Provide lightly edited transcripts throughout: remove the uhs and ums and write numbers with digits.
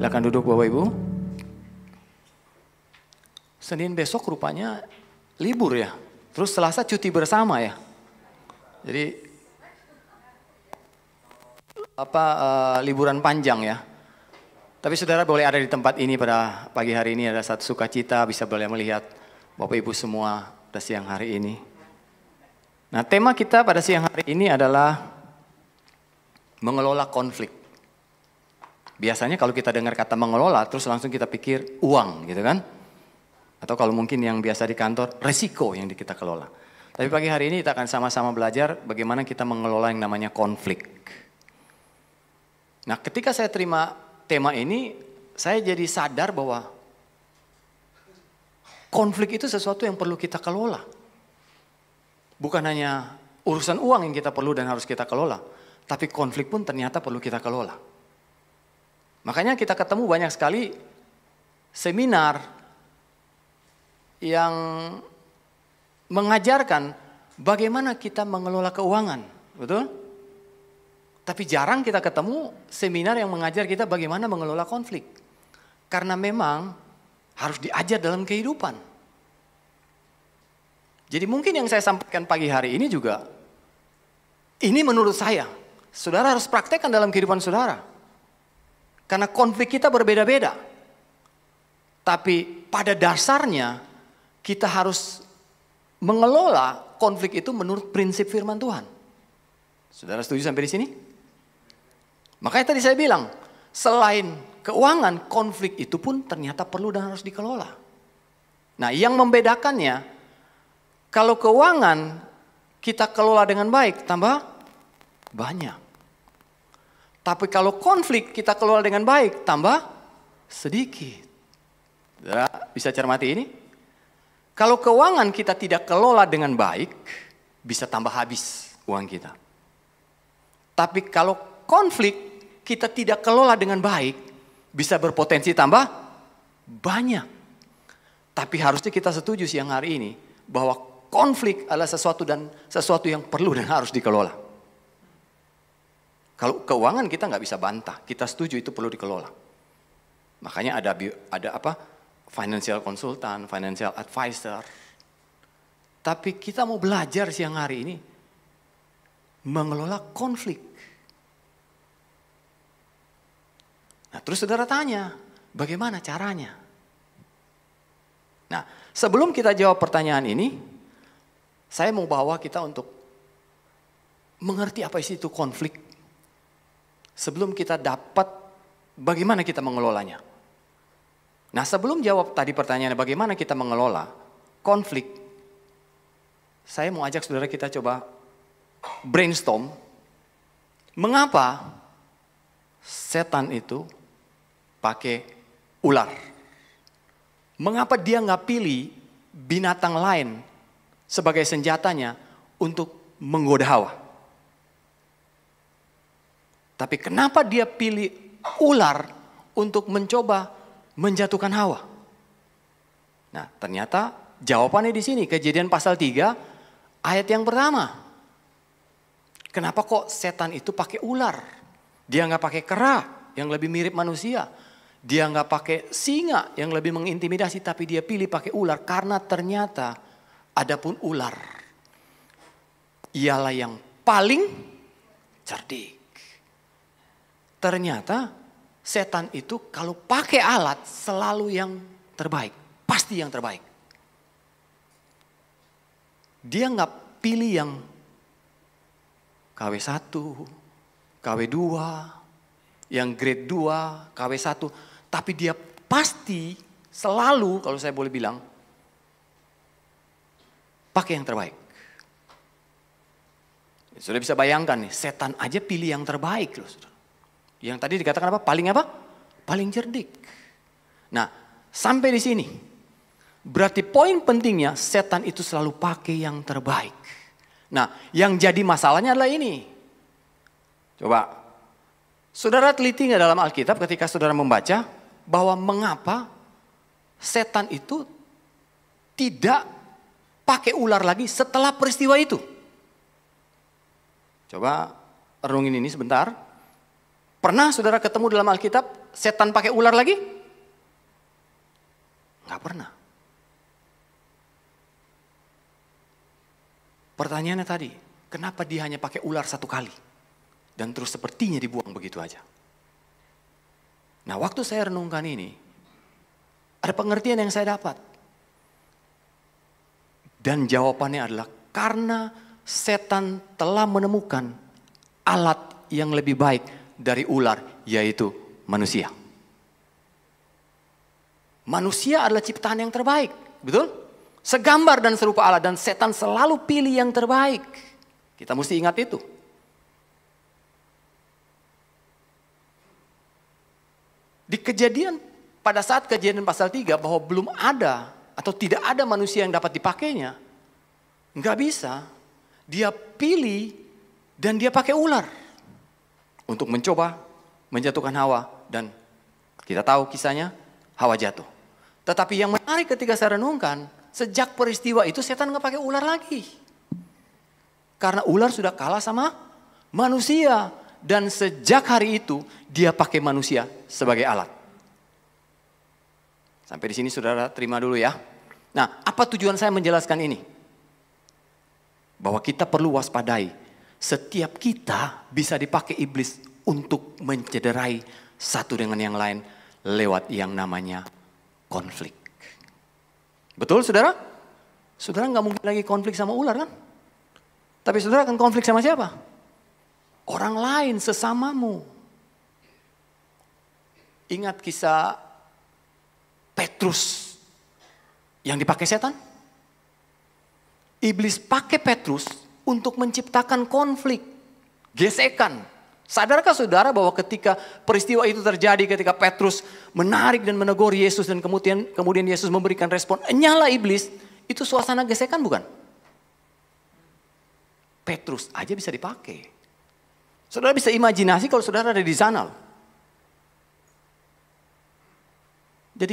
Silakan duduk Bapak Ibu. Senin besok rupanya libur ya. Terus Selasa cuti bersama ya. Jadi liburan panjang ya. Tapi saudara boleh ada di tempat ini pada pagi hari ini, ada satu sukacita bisa boleh melihat Bapak Ibu semua pada siang hari ini. Nah, tema kita pada siang hari ini adalah mengelola konflik. Biasanya kalau kita dengar kata mengelola, terus langsung kita pikir uang gitu kan. Atau kalau mungkin yang biasa di kantor, resiko yang kita kelola. Tapi pagi hari ini kita akan sama-sama belajar bagaimana kita mengelola yang namanya konflik. Nah, ketika saya terima tema ini, saya jadi sadar bahwa konflik itu sesuatu yang perlu kita kelola. Bukan hanya urusan uang yang kita perlu dan harus kita kelola, tapi konflik pun ternyata perlu kita kelola. Makanya kita ketemu banyak sekali seminar yang mengajarkan bagaimana kita mengelola keuangan, betul? Tapi jarang kita ketemu seminar yang mengajar kita bagaimana mengelola konflik. Karena memang harus diajar dalam kehidupan. Jadi mungkin yang saya sampaikan pagi hari ini juga, ini menurut saya, saudara harus praktekkan dalam kehidupan saudara. Karena konflik kita berbeda-beda. Tapi pada dasarnya kita harus mengelola konflik itu menurut prinsip firman Tuhan. Saudara setuju sampai di sini? Makanya tadi saya bilang, selain keuangan, konflik itu pun ternyata perlu dan harus dikelola. Nah, yang membedakannya, kalau keuangan kita kelola dengan baik, tambah banyak. Tapi kalau konflik kita kelola dengan baik, tambah sedikit. Saudara bisa cermati ini? Kalau keuangan kita tidak kelola dengan baik, bisa tambah habis uang kita. Tapi kalau konflik kita tidak kelola dengan baik, bisa berpotensi tambah banyak. Tapi harusnya kita setuju siang hari ini bahwa konflik adalah sesuatu yang perlu dan harus dikelola. Kalau keuangan kita nggak bisa bantah, kita setuju itu perlu dikelola. Makanya ada financial consultant, financial advisor. Tapi kita mau belajar siang hari ini mengelola konflik. Nah, terus saudara tanya, bagaimana caranya? Nah, sebelum kita jawab pertanyaan ini, saya mau bawa kita untuk mengerti apa itu konflik. Sebelum kita dapat bagaimana kita mengelolanya. Nah, sebelum jawab tadi pertanyaannya bagaimana kita mengelola konflik, saya mau ajak saudara kita coba brainstorm. Mengapa setan itu pakai ular? Mengapa dia nggak pilih binatang lain sebagai senjatanya untuk menggoda Hawa? Tapi kenapa dia pilih ular untuk mencoba menjatuhkan Hawa? Nah, ternyata jawabannya di sini, Kejadian pasal 3 ayat yang pertama. Kenapa kok setan itu pakai ular? Dia nggak pakai kera yang lebih mirip manusia. Dia nggak pakai singa yang lebih mengintimidasi, tapi dia pilih pakai ular karena ternyata adapun ular ialah yang paling cerdik. Ternyata setan itu kalau pakai alat selalu yang terbaik. Pasti yang terbaik. Dia nggak pilih yang KW1, KW2, yang grade 2, KW1. Tapi dia pasti selalu, kalau saya boleh bilang, pakai yang terbaik. Sudah bisa bayangkan nih, setan aja pilih yang terbaik loh. Yang tadi dikatakan apa? Paling cerdik. Nah, sampai di sini. Berarti poin pentingnya setan itu selalu pakai yang terbaik. Nah, yang jadi masalahnya adalah ini. Coba, saudara teliti nggak dalam Alkitab ketika saudara membaca bahwa mengapa setan itu tidak pakai ular lagi setelah peristiwa itu? Coba renungin ini sebentar. Pernah saudara ketemu dalam Alkitab setan pakai ular lagi? Nggak pernah. Pertanyaannya tadi, kenapa dia hanya pakai ular satu kali? Dan terus sepertinya dibuang begitu aja. Nah, waktu saya renungkan ini, ada pengertian yang saya dapat. Dan jawabannya adalah karena setan telah menemukan alat yang lebih baik dari ular, yaitu manusia. Manusia adalah ciptaan yang terbaik, betul? Segambar dan serupa Allah, dan setan selalu pilih yang terbaik. Kita mesti ingat itu. Di kejadian, pada saat kejadian pasal 3 bahwa belum ada atau tidak ada manusia yang dapat dipakainya, nggak bisa. Dia pilih dan dia pakai ular untuk mencoba menjatuhkan Hawa, dan kita tahu kisahnya, Hawa jatuh. Tetapi yang menarik ketika saya renungkan, sejak peristiwa itu setan nggak pakai ular lagi, karena ular sudah kalah sama manusia. Dan sejak hari itu dia pakai manusia sebagai alat. Sampai di sini saudara terima dulu ya. Nah, apa tujuan saya menjelaskan ini? Bahwa kita perlu waspadai. Setiap kita bisa dipakai iblis untuk mencederai satu dengan yang lain lewat yang namanya konflik. Betul saudara? Saudara nggak mungkin lagi konflik sama ular kan? Tapi saudara akan konflik sama siapa? Orang lain, sesamamu. Ingat kisah Petrus yang dipakai setan? Iblis pakai Petrus untuk menciptakan konflik, gesekan. Sadarkah saudara bahwa ketika peristiwa itu terjadi, ketika Petrus menarik dan menegur Yesus dan kemudian Yesus memberikan respon, nyala iblis, itu suasana gesekan bukan? Petrus aja bisa dipakai. Saudara bisa imajinasi kalau saudara ada di sana. Jadi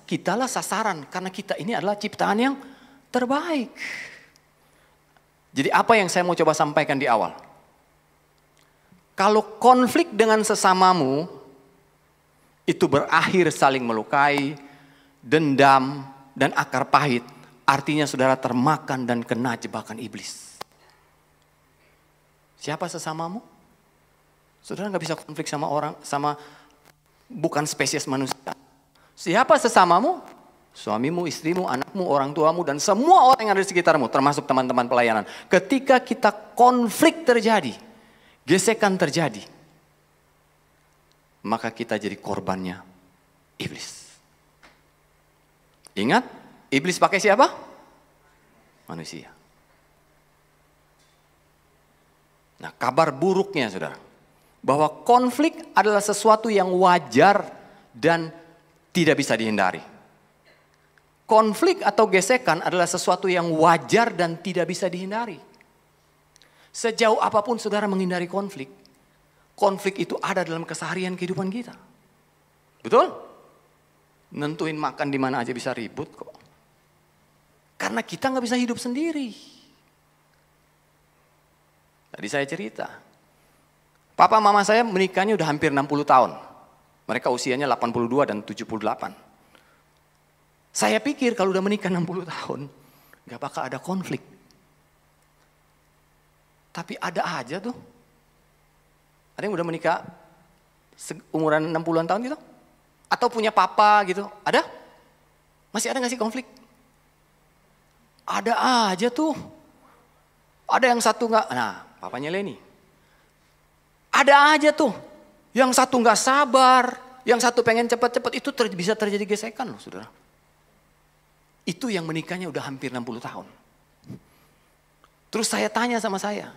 kitalah sasaran, karena kita ini adalah ciptaan yang terbaik. Jadi apa yang saya mau coba sampaikan di awal? Kalau konflik dengan sesamamu itu berakhir saling melukai, dendam, dan akar pahit, artinya saudara termakan dan kena jebakan iblis. Siapa sesamamu? Saudara nggak bisa konflik sama orang, bukan spesies manusia. Siapa sesamamu? Suamimu, istrimu, anakmu, orang tuamu, dan semua orang yang ada di sekitarmu, termasuk teman-teman pelayanan. Ketika kita konflik terjadi, gesekan terjadi, maka kita jadi korbannya iblis. Ingat, iblis pakai siapa? Manusia. Nah, kabar buruknya saudara, bahwa konflik adalah sesuatu yang wajar dan tidak bisa dihindari. Konflik atau gesekan adalah sesuatu yang wajar dan tidak bisa dihindari. Sejauh apapun saudara menghindari konflik, konflik itu ada dalam keseharian kehidupan kita. Betul? Nentuin makan di mana aja bisa ribut kok. Karena kita nggak bisa hidup sendiri. Tadi saya cerita. Papa mama saya menikahnya udah hampir 60 tahun. Mereka usianya 82 dan 78. Saya pikir kalau udah menikah 60 tahun, gak bakal ada konflik. Tapi ada aja tuh. Ada yang udah menikah umuran 60-an tahun gitu? Atau punya papa gitu, ada? Masih ada gak sih konflik? Ada aja tuh. Ada yang satu gak, nah papanya Leni. Ada aja tuh, yang satu nggak sabar, yang satu pengen cepat-cepat, itu bisa terjadi gesekan loh saudara. Itu yang menikahnya udah hampir 60 tahun. Terus saya tanya sama saya,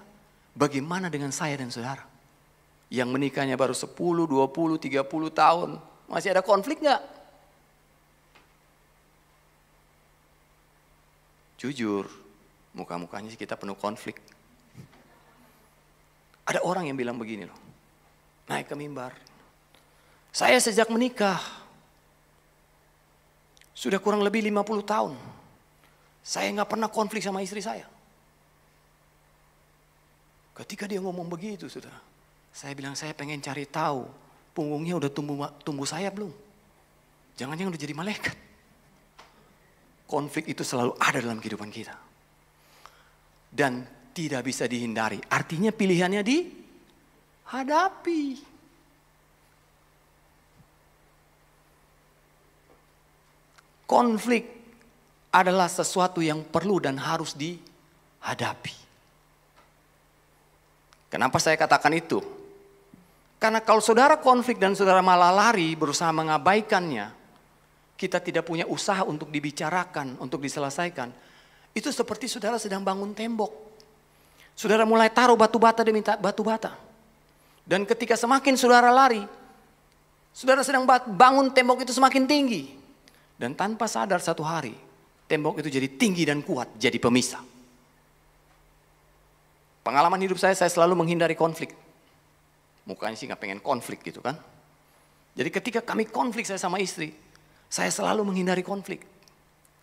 bagaimana dengan saya dan saudara? Yang menikahnya baru 10, 20, 30 tahun, masih ada konflik nggak? Jujur, muka-mukanya sih kita penuh konflik. Ada orang yang bilang begini loh, naik ke mimbar. Saya sejak menikah, sudah kurang lebih 50 tahun. Saya gak pernah konflik sama istri saya. Ketika dia ngomong begitu saudara, Saya bilang, saya pengen cari tahu punggungnya udah tumbuh sayap belum? Jangan-jangan udah jadi malaikat. Konflik itu selalu ada dalam kehidupan kita. Dan tidak bisa dihindari. Artinya pilihannya dihadapi. Konflik adalah sesuatu yang perlu dan harus dihadapi. Kenapa saya katakan itu? Karena kalau saudara konflik dan saudara malah lari berusaha mengabaikannya, kita tidak punya usaha untuk dibicarakan, untuk diselesaikan. Itu seperti saudara sedang bangun tembok. Saudara mulai taruh batu bata demi batu bata. Dan ketika semakin saudara lari, saudara sedang bangun tembok itu semakin tinggi. Dan tanpa sadar satu hari, tembok itu jadi tinggi dan kuat, jadi pemisah. Pengalaman hidup saya selalu menghindari konflik. Mukanya sih gak pengen konflik gitu kan. Jadi ketika kami konflik saya sama istri, saya selalu menghindari konflik.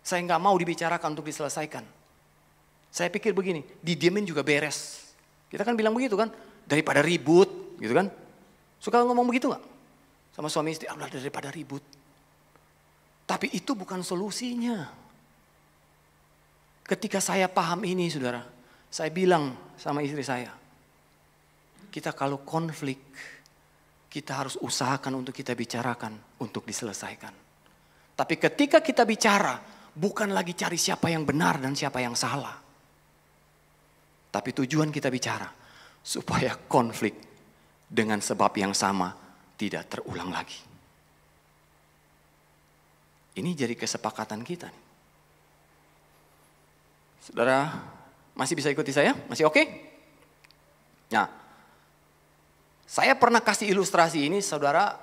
Saya gak mau dibicarakan untuk diselesaikan. Saya pikir begini, didiemin juga beres. Kita kan bilang begitu kan, daripada ribut gitu kan. Suka ngomong begitu gak? Sama suami istri, Allah daripada ribut. Tapi itu bukan solusinya. Ketika saya paham ini saudara, saya bilang sama istri saya, kita kalau konflik, kita harus usahakan untuk kita bicarakan, untuk diselesaikan. Tapi ketika kita bicara, bukan lagi cari siapa yang benar dan siapa yang salah. Tapi tujuan kita bicara, supaya konflik dengan sebab yang sama tidak terulang lagi. Ini jadi kesepakatan kita. Saudara, masih bisa ikuti saya? Masih oke? Nah, saya pernah kasih ilustrasi ini, saudara.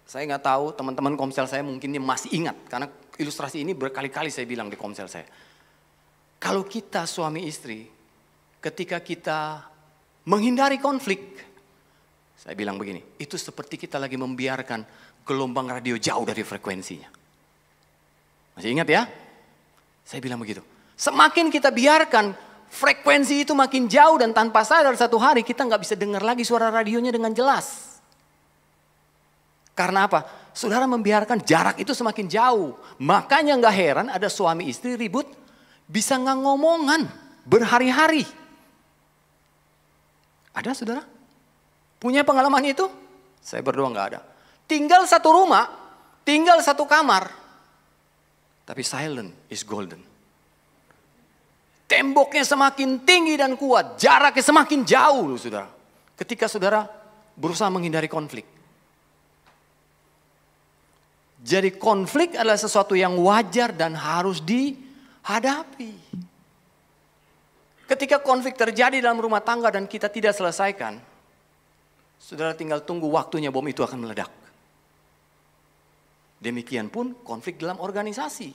Saya nggak tahu teman-teman komsel saya mungkin masih ingat. Karena ilustrasi ini berkali-kali saya bilang di komsel saya. Kalau kita suami istri, ketika kita menghindari konflik, saya bilang begini, itu seperti kita lagi membiarkan gelombang radio jauh dari frekuensinya. Masih ingat ya? Saya bilang begitu. Semakin kita biarkan frekuensi itu makin jauh dan tanpa sadar satu hari kita nggak bisa dengar lagi suara radionya dengan jelas. Karena apa? Saudara membiarkan jarak itu semakin jauh. Makanya gak heran ada suami istri ribut. Bisa gak ngomongan berhari-hari. Ada saudara? Punya pengalaman itu? Saya berdua gak ada. Tinggal satu rumah, tinggal satu kamar. Tapi silent is golden. Temboknya semakin tinggi dan kuat. Jaraknya semakin jauh saudara. Ketika saudara berusaha menghindari konflik. Jadi konflik adalah sesuatu yang wajar dan harus dihadapi. Ketika konflik terjadi dalam rumah tangga dan kita tidak selesaikan, saudara tinggal tunggu waktunya bom itu akan meledak. Demikian pun konflik dalam organisasi,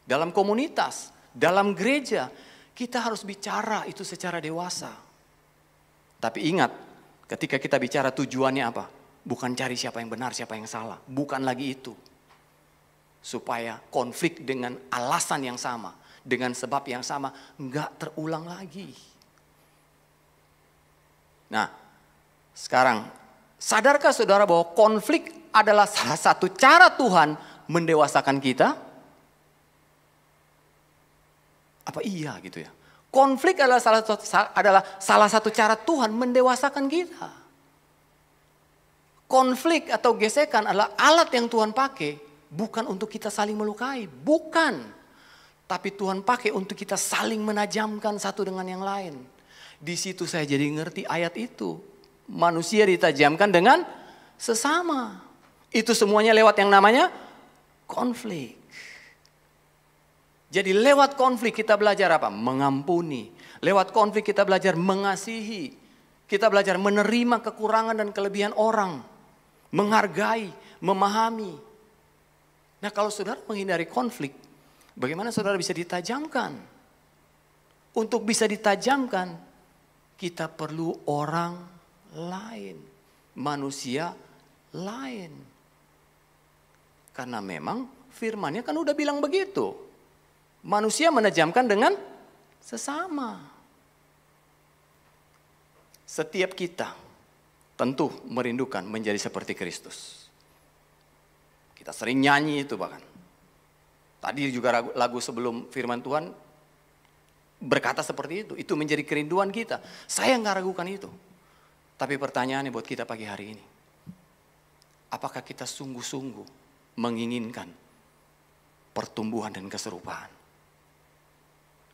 dalam komunitas, dalam gereja. Kita harus bicara itu secara dewasa. Tapi ingat, ketika kita bicara tujuannya apa? Bukan cari siapa yang benar, siapa yang salah. Bukan lagi itu. Supaya konflik dengan alasan yang sama, dengan sebab yang sama, enggak terulang lagi. Nah, sekarang, sadarkah saudara bahwa konflik adalah salah satu cara Tuhan mendewasakan kita? Apa iya gitu ya? Konflik adalah salah satu cara Tuhan mendewasakan kita. Konflik atau gesekan adalah alat yang Tuhan pakai bukan untuk kita saling melukai, bukan. Tapi Tuhan pakai untuk kita saling menajamkan satu dengan yang lain. Di situ saya jadi ngerti ayat itu. Manusia ditajamkan dengan sesama. Itu semuanya lewat yang namanya konflik. Jadi lewat konflik kita belajar apa? Mengampuni. Lewat konflik kita belajar mengasihi. Kita belajar menerima kekurangan dan kelebihan orang. Menghargai, memahami. Nah kalau saudara menghindari konflik, bagaimana saudara bisa ditajamkan? Untuk bisa ditajamkan, kita perlu orang lain. Manusia lain. Karena memang firman-Nya kan udah bilang begitu. Manusia menajamkan dengan sesama. Setiap kita tentu merindukan menjadi seperti Kristus. Kita sering nyanyi itu bahkan. Tadi juga lagu sebelum firman Tuhan berkata seperti itu. Itu menjadi kerinduan kita. Saya nggak ragukan itu. Tapi pertanyaannya buat kita pagi hari ini. Apakah kita sungguh-sungguh menginginkan pertumbuhan dan keserupaan?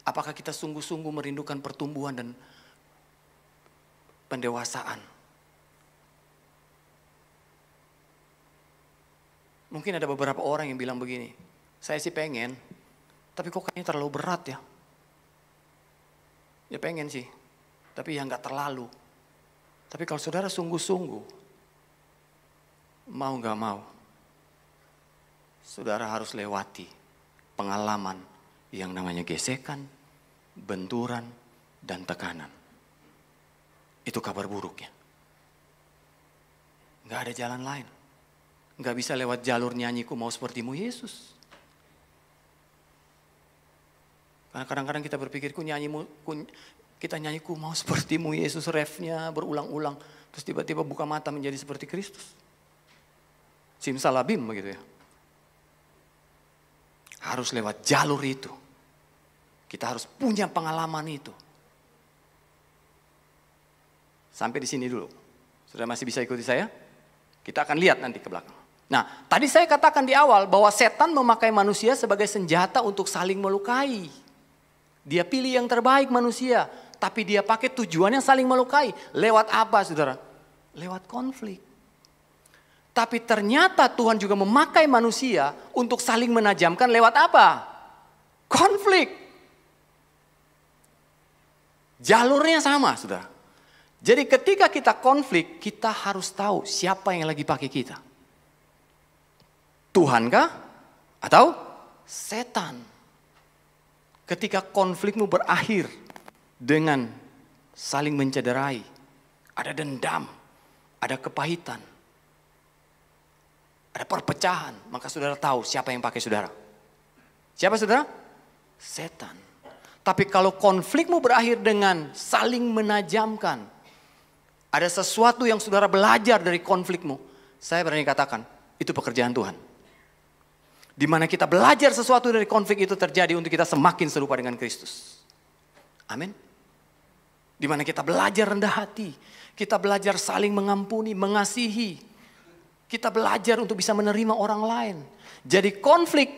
Apakah kita sungguh-sungguh merindukan pertumbuhan dan pendewasaan? Mungkin ada beberapa orang yang bilang begini, saya sih pengen, tapi kok kayaknya terlalu berat ya. Ya pengen sih, tapi ya nggak terlalu. Tapi kalau saudara sungguh-sungguh, mau nggak mau, saudara harus lewati pengalaman yang namanya gesekan, benturan, dan tekanan. Itu kabar buruknya. Nggak ada jalan lain. Nggak bisa lewat jalur nyanyiku mau sepertimu Yesus. Karena kadang-kadang kita berpikir kita nyanyiku mau sepertimu Yesus, refnya berulang-ulang. Terus tiba-tiba buka mata menjadi seperti Kristus. Simsalabim begitu ya. Harus lewat jalur itu. Kita harus punya pengalaman itu. Sampai di sini dulu. Sudah masih bisa ikuti saya? Kita akan lihat nanti ke belakang. Nah, tadi saya katakan di awal bahwa setan memakai manusia sebagai senjata untuk saling melukai. Dia pilih yang terbaik manusia, tapi dia pakai tujuannya saling melukai. Lewat apa, saudara? Lewat konflik. Tapi ternyata Tuhan juga memakai manusia untuk saling menajamkan lewat apa? Konflik. Jalurnya sama, saudara. Jadi ketika kita konflik, kita harus tahu siapa yang lagi pakai kita. Tuhan kah? Atau setan? Ketika konflikmu berakhir dengan saling mencederai, ada dendam, ada kepahitan, ada perpecahan, maka saudara tahu siapa yang pakai saudara. Siapa saudara? Setan. Tapi kalau konflikmu berakhir dengan saling menajamkan, ada sesuatu yang saudara belajar dari konflikmu, saya berani katakan, itu pekerjaan Tuhan. Di mana kita belajar sesuatu dari konflik itu terjadi untuk kita semakin serupa dengan Kristus. Amin. Di mana kita belajar rendah hati, kita belajar saling mengampuni, mengasihi. Kita belajar untuk bisa menerima orang lain. Jadi konflik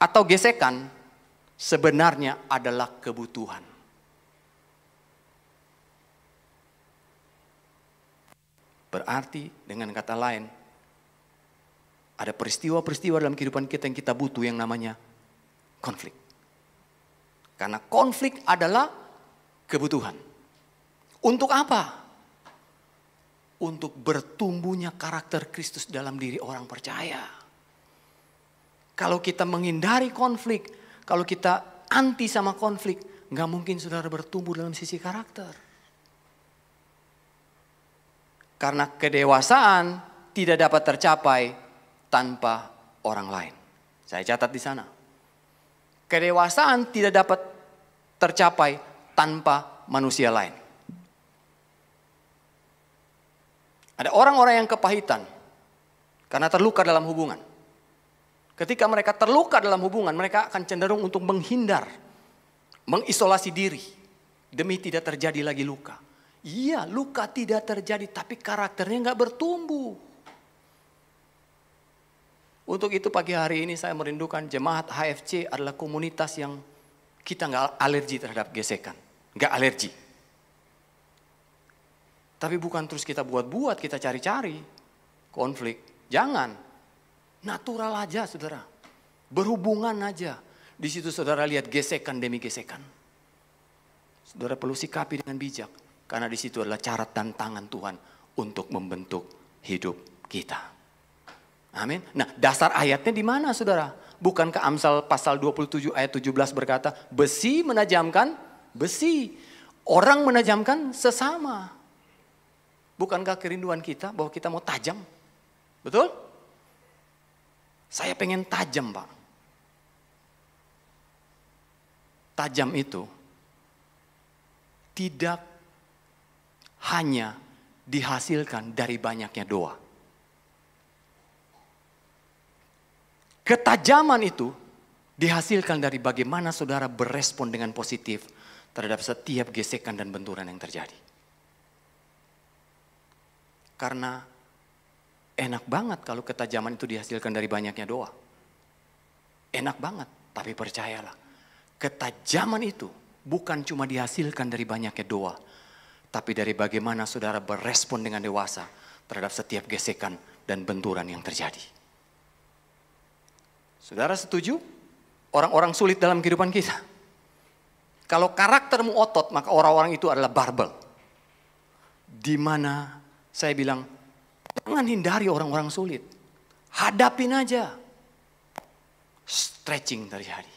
atau gesekan sebenarnya adalah kebutuhan. Berarti dengan kata lain, ada peristiwa-peristiwa dalam kehidupan kita yang kita butuh yang namanya konflik. Karena konflik adalah kebutuhan. Untuk apa? Untuk bertumbuhnya karakter Kristus dalam diri orang percaya. Kalau kita menghindari konflik, kalau kita anti sama konflik, nggak mungkin saudara bertumbuh dalam sisi karakter. Karena kedewasaan tidak dapat tercapai tanpa orang lain. Saya catat di sana. Kedewasaan tidak dapat tercapai tanpa manusia lain. Ada orang-orang yang kepahitan karena terluka dalam hubungan. Ketika mereka terluka dalam hubungan, mereka akan cenderung untuk menghindar, mengisolasi diri demi tidak terjadi lagi luka. Iya, luka tidak terjadi, tapi karakternya nggak bertumbuh. Untuk itu pagi hari ini saya merindukan jemaat HFC adalah komunitas yang kita nggak alergi terhadap gesekan. Nggak alergi. Tapi bukan terus kita buat-buat, kita cari-cari konflik. Jangan. Natural aja saudara. Berhubungan aja. Di situ saudara lihat gesekan demi gesekan. Saudara perlu sikapi dengan bijak. Karena di situ adalah cara tantangan Tuhan untuk membentuk hidup kita. Amin. Nah, dasar ayatnya di mana saudara? Bukankah Amsal pasal 27 ayat 17 berkata, besi menajamkan besi. Orang menajamkan sesama. Bukankah kerinduan kita bahwa kita mau tajam? Betul? Saya pengen tajam, Pak. Tajam itu tidak hanya dihasilkan dari banyaknya doa. Ketajaman itu dihasilkan dari bagaimana saudara berespon dengan positif terhadap setiap gesekan dan benturan yang terjadi. Karena enak banget kalau ketajaman itu dihasilkan dari banyaknya doa. Enak banget, tapi percayalah, ketajaman itu bukan cuma dihasilkan dari banyaknya doa, tapi dari bagaimana saudara berespon dengan dewasa terhadap setiap gesekan dan benturan yang terjadi. Saudara setuju? Orang-orang sulit dalam kehidupan kita. Kalau karaktermu otot, maka orang-orang itu adalah barbel. Di mana saya bilang, jangan hindari orang-orang sulit. Hadapin aja. Stretching terjadi.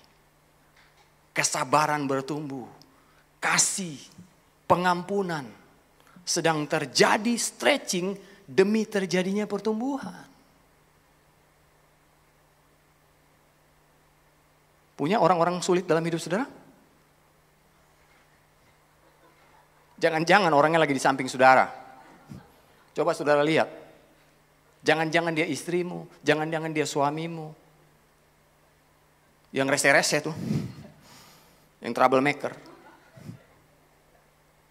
Kesabaran bertumbuh. Kasih, pengampunan. Sedang terjadi stretching demi terjadinya pertumbuhan. Punya orang-orang sulit dalam hidup saudara? Jangan-jangan orangnya lagi di samping saudara. Coba saudara lihat. Jangan-jangan dia istrimu, jangan-jangan dia suamimu. Yang rese-rese tuh. Yang troublemaker.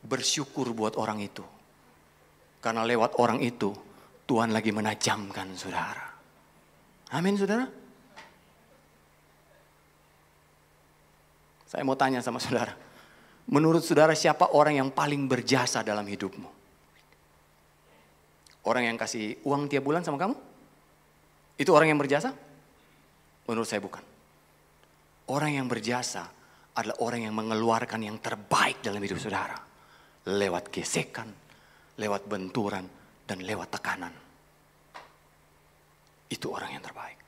Bersyukur buat orang itu. Karena lewat orang itu, Tuhan lagi menajamkan saudara. Amin saudara. Saya mau tanya sama saudara. Menurut saudara siapa orang yang paling berjasa dalam hidupmu? Orang yang kasih uang tiap bulan sama kamu? Itu orang yang berjasa? Menurut saya bukan. Orang yang berjasa adalah orang yang mengeluarkan yang terbaik dalam hidup saudara. Lewat gesekan, lewat benturan, dan lewat tekanan. Itu orang yang terbaik.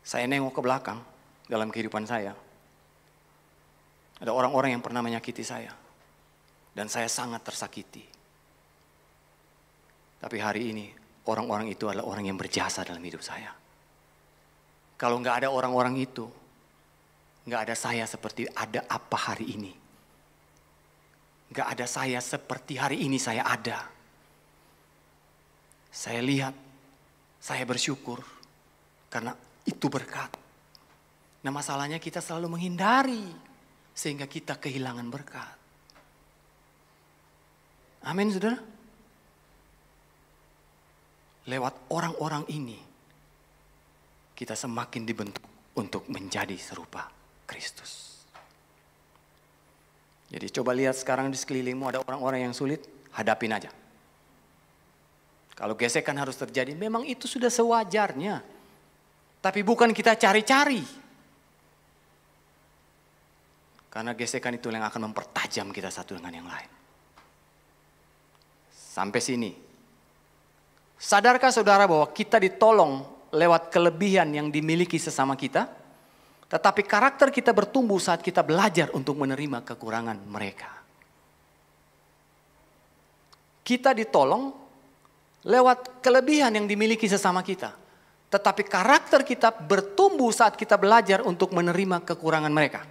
Saya nengok ke belakang. Dalam kehidupan saya, ada orang-orang yang pernah menyakiti saya. Dan saya sangat tersakiti. Tapi hari ini, orang-orang itu adalah orang yang berjasa dalam hidup saya. Kalau nggak ada orang-orang itu, nggak ada saya seperti ada apa hari ini. Nggak ada saya seperti hari ini saya ada. Saya lihat, saya bersyukur, karena itu berkat. Nah masalahnya kita selalu menghindari sehingga kita kehilangan berkat. Amin saudara. Lewat orang-orang ini kita semakin dibentuk untuk menjadi serupa Kristus. Jadi coba lihat sekarang di sekelilingmu ada orang-orang yang sulit, hadapin aja. Kalau gesekan harus terjadi, memang itu sudah sewajarnya. Tapi bukan kita cari-cari. Karena gesekan itu yang akan mempertajam kita satu dengan yang lain. Sampai sini. Sadarkah saudara bahwa kita ditolong lewat kelebihan yang dimiliki sesama kita? Tetapi karakter kita bertumbuh saat kita belajar untuk menerima kekurangan mereka. Kita ditolong lewat kelebihan yang dimiliki sesama kita. Tetapi karakter kita bertumbuh saat kita belajar untuk menerima kekurangan mereka.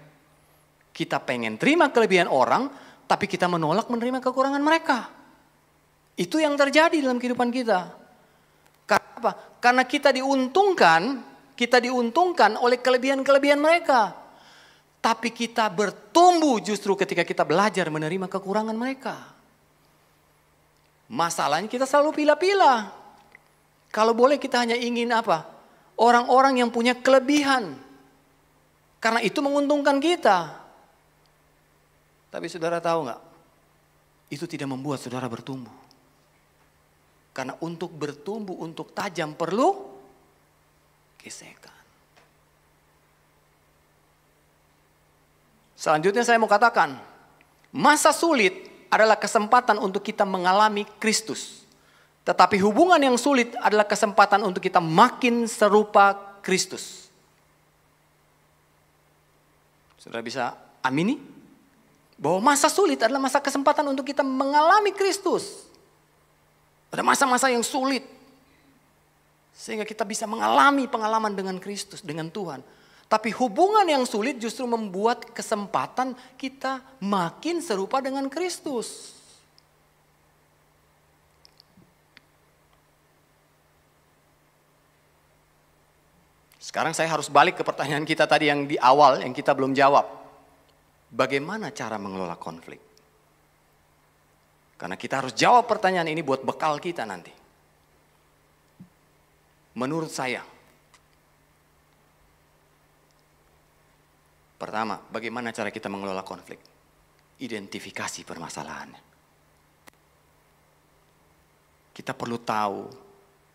Kita pengen terima kelebihan orang, tapi kita menolak menerima kekurangan mereka. Itu yang terjadi dalam kehidupan kita. Karena apa? Karena kita diuntungkan oleh kelebihan-kelebihan mereka. Tapi kita bertumbuh justru ketika kita belajar menerima kekurangan mereka. Masalahnya kita selalu pilih-pilih. Kalau boleh kita hanya ingin apa? Orang-orang yang punya kelebihan. Karena itu menguntungkan kita. Tapi saudara tahu nggak? Itu tidak membuat saudara bertumbuh. Karena untuk bertumbuh, untuk tajam perlu gesekan. Selanjutnya saya mau katakan, masa sulit adalah kesempatan untuk kita mengalami Kristus. Tetapi hubungan yang sulit adalah kesempatan untuk kita makin serupa Kristus. Saudara bisa amini? Bahwa masa sulit adalah masa kesempatan untuk kita mengalami Kristus. Ada masa-masa yang sulit. Sehingga kita bisa mengalami pengalaman dengan Kristus, dengan Tuhan. Tapi hubungan yang sulit justru membuat kesempatan kita makin serupa dengan Kristus. Sekarang saya harus balik ke pertanyaan kita tadi yang di awal yang kita belum jawab. Bagaimana cara mengelola konflik? Karena kita harus jawab pertanyaan ini buat bekal kita nanti. Menurut saya, pertama, bagaimana cara kita mengelola konflik? Identifikasi permasalahannya. Kita perlu tahu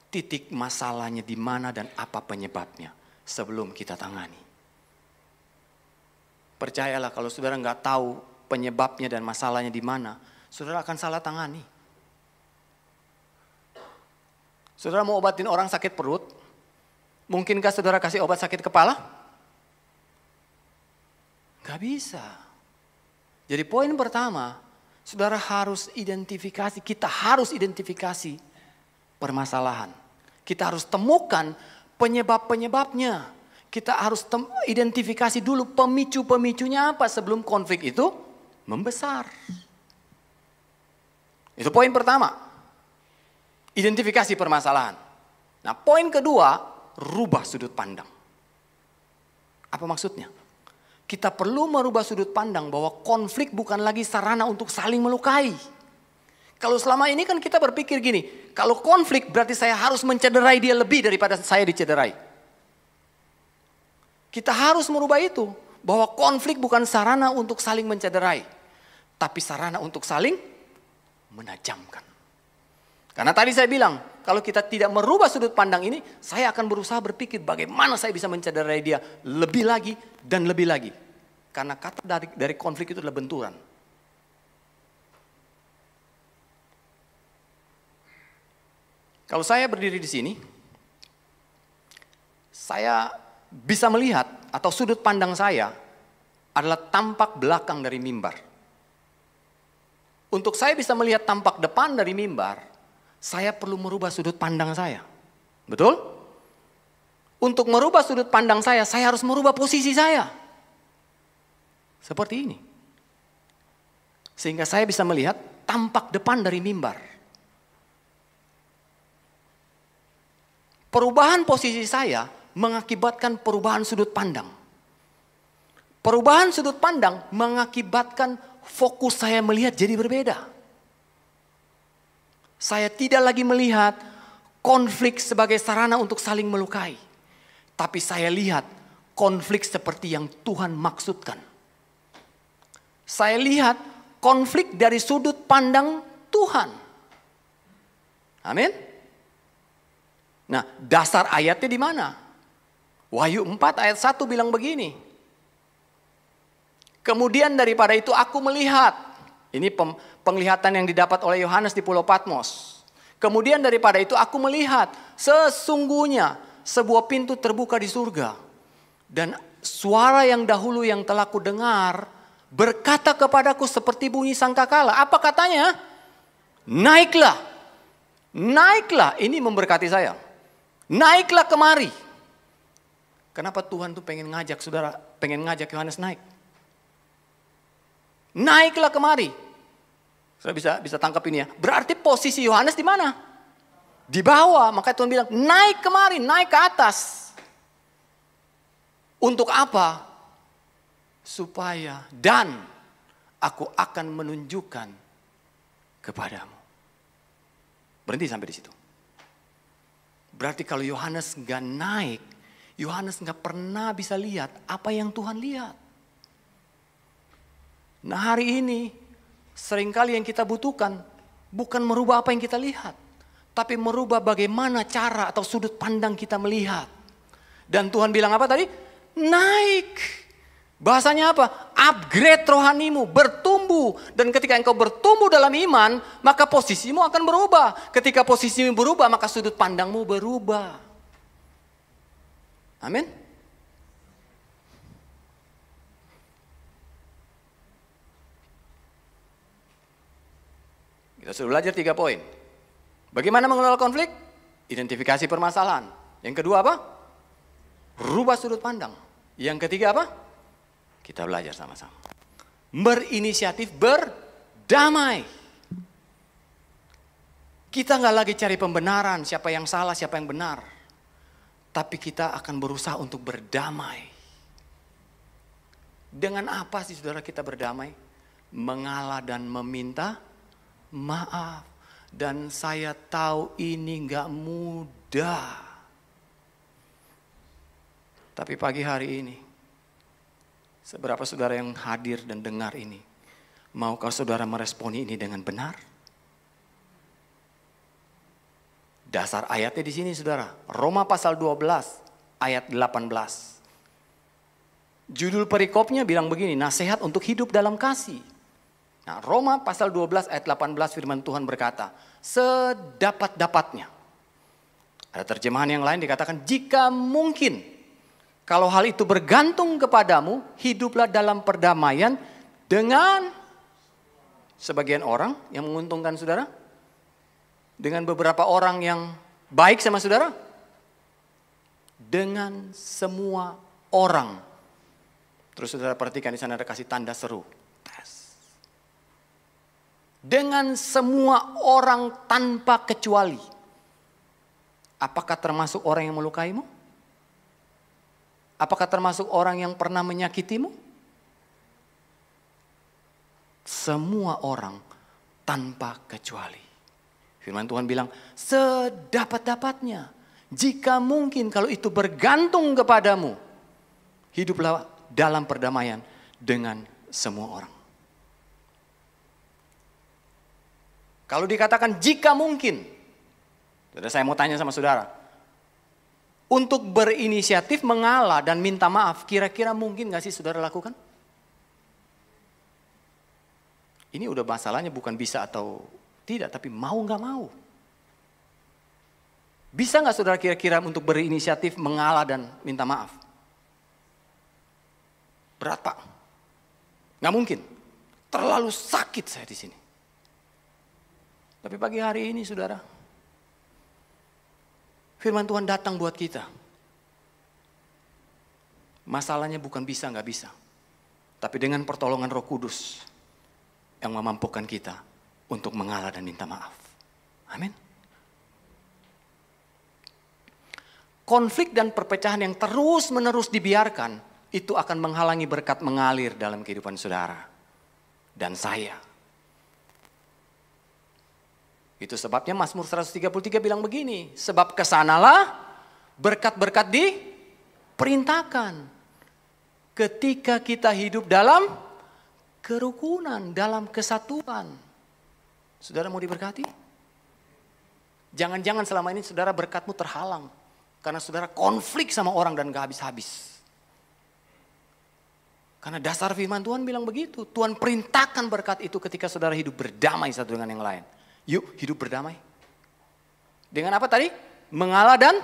titik masalahnya di mana dan apa penyebabnya sebelum kita tangani. Percayalah kalau saudara nggak tahu penyebabnya dan masalahnya di mana, saudara akan salah tangani. Saudara mau obatin orang sakit perut, mungkinkah saudara kasih obat sakit kepala? Gak bisa. Jadi poin pertama, saudara harus identifikasi, kita harus identifikasi permasalahan. Kita harus temukan penyebab-penyebabnya. Kita harus identifikasi dulu pemicu-pemicunya apa sebelum konflik itu membesar. Itu poin pertama. Identifikasi permasalahan. Nah, poin kedua, rubah sudut pandang. Apa maksudnya? Kita perlu merubah sudut pandang bahwa konflik bukan lagi sarana untuk saling melukai. Kalau selama ini kan kita berpikir gini, kalau konflik berarti saya harus mencederai dia lebih daripada saya dicederai. Kita harus merubah itu, bahwa konflik bukan sarana untuk saling mencederai, tapi sarana untuk saling menajamkan. Karena tadi saya bilang, kalau kita tidak merubah sudut pandang ini, saya akan berusaha berpikir bagaimana saya bisa mencederai dia lebih lagi dan lebih lagi. Karena kata dari konflik itu adalah benturan. Kalau saya berdiri di sini, saya bisa melihat atau sudut pandang saya adalah tampak belakang dari mimbar. Untuk saya bisa melihat tampak depan dari mimbar, saya perlu merubah sudut pandang saya. Betul? Untuk merubah sudut pandang saya harus merubah posisi saya. Seperti ini. Sehingga saya bisa melihat tampak depan dari mimbar. Perubahan posisi saya mengakibatkan perubahan sudut pandang. Perubahan sudut pandang mengakibatkan fokus saya melihat jadi berbeda. Saya tidak lagi melihat konflik sebagai sarana untuk saling melukai. Tapi saya lihat konflik seperti yang Tuhan maksudkan. Saya lihat konflik dari sudut pandang Tuhan. Amin. Nah, dasar ayatnya di mana? Wahyu 4 ayat 1 bilang begini. Kemudian daripada itu aku melihat. Ini penglihatan yang didapat oleh Yohanes di Pulau Patmos. Kemudian daripada itu aku melihat. Sesungguhnya sebuah pintu terbuka di surga. Dan suara yang dahulu yang telah kudengar berkata kepadaku seperti bunyi sangkakala. Apa katanya? Naiklah. Naiklah. Ini memberkati saya. Naiklah kemari. Kenapa Tuhan tuh pengen ngajak saudara, pengen ngajak Yohanes naik? Naiklah kemari. Saudara bisa tangkap ini ya. Berarti posisi Yohanes di mana? Di bawah. Maka Tuhan bilang, naik kemari, naik ke atas. Untuk apa? Supaya dan aku akan menunjukkan kepadamu. Berhenti sampai di situ. Berarti kalau Yohanes nggak naik, Yohanes nggak pernah bisa lihat apa yang Tuhan lihat. Nah, hari ini seringkali yang kita butuhkan bukan merubah apa yang kita lihat, tapi merubah bagaimana cara atau sudut pandang kita melihat. Dan Tuhan bilang apa tadi? Naik. Bahasanya apa? Upgrade rohanimu, bertumbuh. Dan ketika engkau bertumbuh dalam iman, maka posisimu akan berubah. Ketika posisimu berubah, maka sudut pandangmu berubah. Amin. Kita sudah belajar 3 poin. Bagaimana mengelola konflik? Identifikasi permasalahan. Yang kedua apa? Rubah sudut pandang. Yang ketiga apa? Kita belajar sama-sama. Berinisiatif berdamai. Kita nggak lagi cari pembenaran, siapa yang salah, siapa yang benar. Tapi kita akan berusaha untuk berdamai. Dengan apa sih saudara kita berdamai? Mengalah dan meminta maaf. Dan saya tahu ini gak mudah. Tapi pagi hari ini, seberapa saudara yang hadir dan dengar ini, maukah saudara meresponi ini dengan benar? Dasar ayatnya di sini saudara, Roma pasal 12 ayat 18. Judul perikopnya bilang begini, nasihat untuk hidup dalam kasih. Nah, Roma pasal 12 ayat 18 firman Tuhan berkata, sedapat-dapatnya. Ada terjemahan yang lain dikatakan, jika mungkin, kalau hal itu bergantung kepadamu, hiduplah dalam perdamaian dengan sebagian orang yang menguntungkan saudara. Dengan beberapa orang yang baik sama saudara. Dengan semua orang. Terus saudara perhatikan di sana ada kasih tanda seru. Tes. Dengan semua orang tanpa kecuali. Apakah termasuk orang yang melukaimu? Apakah termasuk orang yang pernah menyakitimu? Semua orang tanpa kecuali. Firman Tuhan bilang, sedapat-dapatnya. Jika mungkin kalau itu bergantung kepadamu, hiduplah dalam perdamaian dengan semua orang. Kalau dikatakan jika mungkin, saya mau tanya sama saudara. Untuk berinisiatif mengalah dan minta maaf, kira-kira mungkin gak sih saudara lakukan? Ini udah masalahnya bukan bisa atau tidak, tapi mau gak mau. Bisa gak saudara kira-kira untuk berinisiatif mengalah dan minta maaf? Berat Pak. Gak mungkin. Terlalu sakit saya di sini. Tapi pagi hari ini saudara, firman Tuhan datang buat kita. Masalahnya bukan bisa nggak bisa. Tapi dengan pertolongan Roh Kudus yang memampukan kita untuk mengalah dan minta maaf. Amin. Konflik dan perpecahan yang terus-menerus dibiarkan, itu akan menghalangi berkat mengalir dalam kehidupan saudara dan saya. Itu sebabnya Mazmur 133 bilang begini, sebab kesanalah berkat-berkat diperintahkan. Ketika kita hidup dalam kerukunan, dalam kesatuan. Saudara mau diberkati? Jangan-jangan selama ini saudara berkatmu terhalang. Karena saudara konflik sama orang dan gak habis-habis. Karena dasar firman Tuhan bilang begitu. Tuhan perintahkan berkat itu ketika saudara hidup berdamai satu dengan yang lain. Yuk hidup berdamai. Dengan apa tadi? Mengalah dan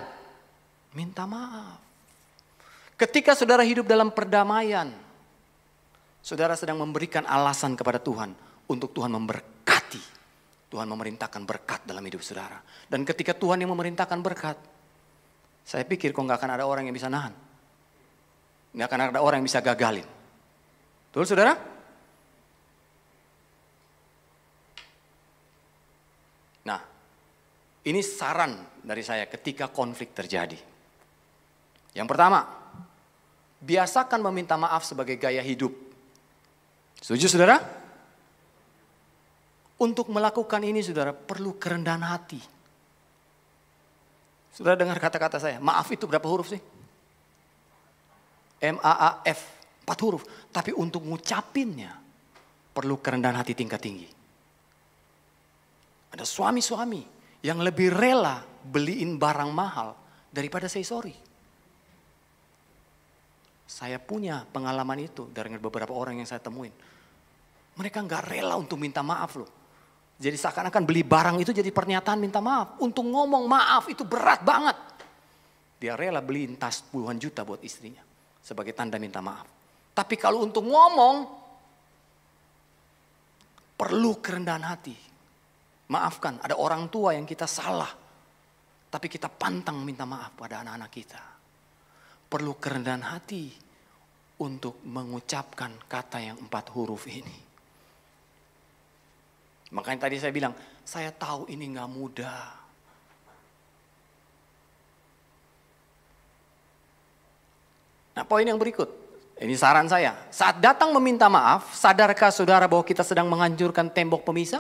minta maaf. Ketika saudara hidup dalam perdamaian, saudara sedang memberikan alasan kepada Tuhan untuk Tuhan memberkati. Tuhan memerintahkan berkat dalam hidup saudara. Dan ketika Tuhan yang memerintahkan berkat, saya pikir kok gak akan ada orang yang bisa nahan. Gak akan ada orang yang bisa gagalin. Betul saudara? Nah, ini saran dari saya ketika konflik terjadi. Yang pertama, biasakan meminta maaf sebagai gaya hidup. Setuju saudara? Untuk melakukan ini saudara perlu kerendahan hati. Saudara dengar kata-kata saya, maaf itu berapa huruf sih? M-A-A-F, 4 huruf. Tapi untuk ngucapinnya perlu kerendahan hati tingkat tinggi. Ada suami-suami yang lebih rela beliin barang mahal daripada say sorry. Saya punya pengalaman itu dari beberapa orang yang saya temuin. Mereka gak rela untuk minta maaf loh. Jadi seakan-akan beli barang itu jadi pernyataan minta maaf. Untuk ngomong maaf itu berat banget. Dia rela beliin tas puluhan juta buat istrinya. Sebagai tanda minta maaf. Tapi kalau untuk ngomong, perlu kerendahan hati. Maafkan, ada orang tua yang kita salah. Tapi kita pantang minta maaf pada anak-anak kita. Perlu kerendahan hati untuk mengucapkan kata yang 4 huruf ini. Makanya tadi saya bilang, saya tahu ini gak mudah. Nah, poin yang berikut. Ini saran saya. Saat datang meminta maaf, sadarkah saudara bahwa kita sedang menghancurkan tembok pemisah?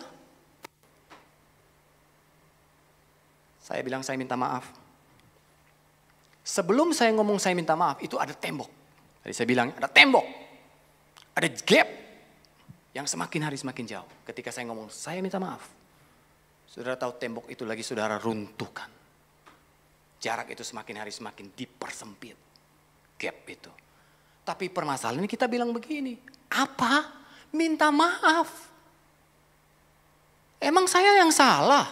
Saya bilang saya minta maaf. Sebelum saya ngomong saya minta maaf, itu ada tembok. Tadi saya bilang ada tembok. Ada gap yang semakin hari semakin jauh. Ketika saya ngomong saya minta maaf. Saudara tahu tembok itu lagi saudara runtuhkan. Jarak itu semakin hari semakin dipersempit. Gap itu. Tapi permasalahan ini kita bilang begini. Apa? Minta maaf. Emang saya yang salah?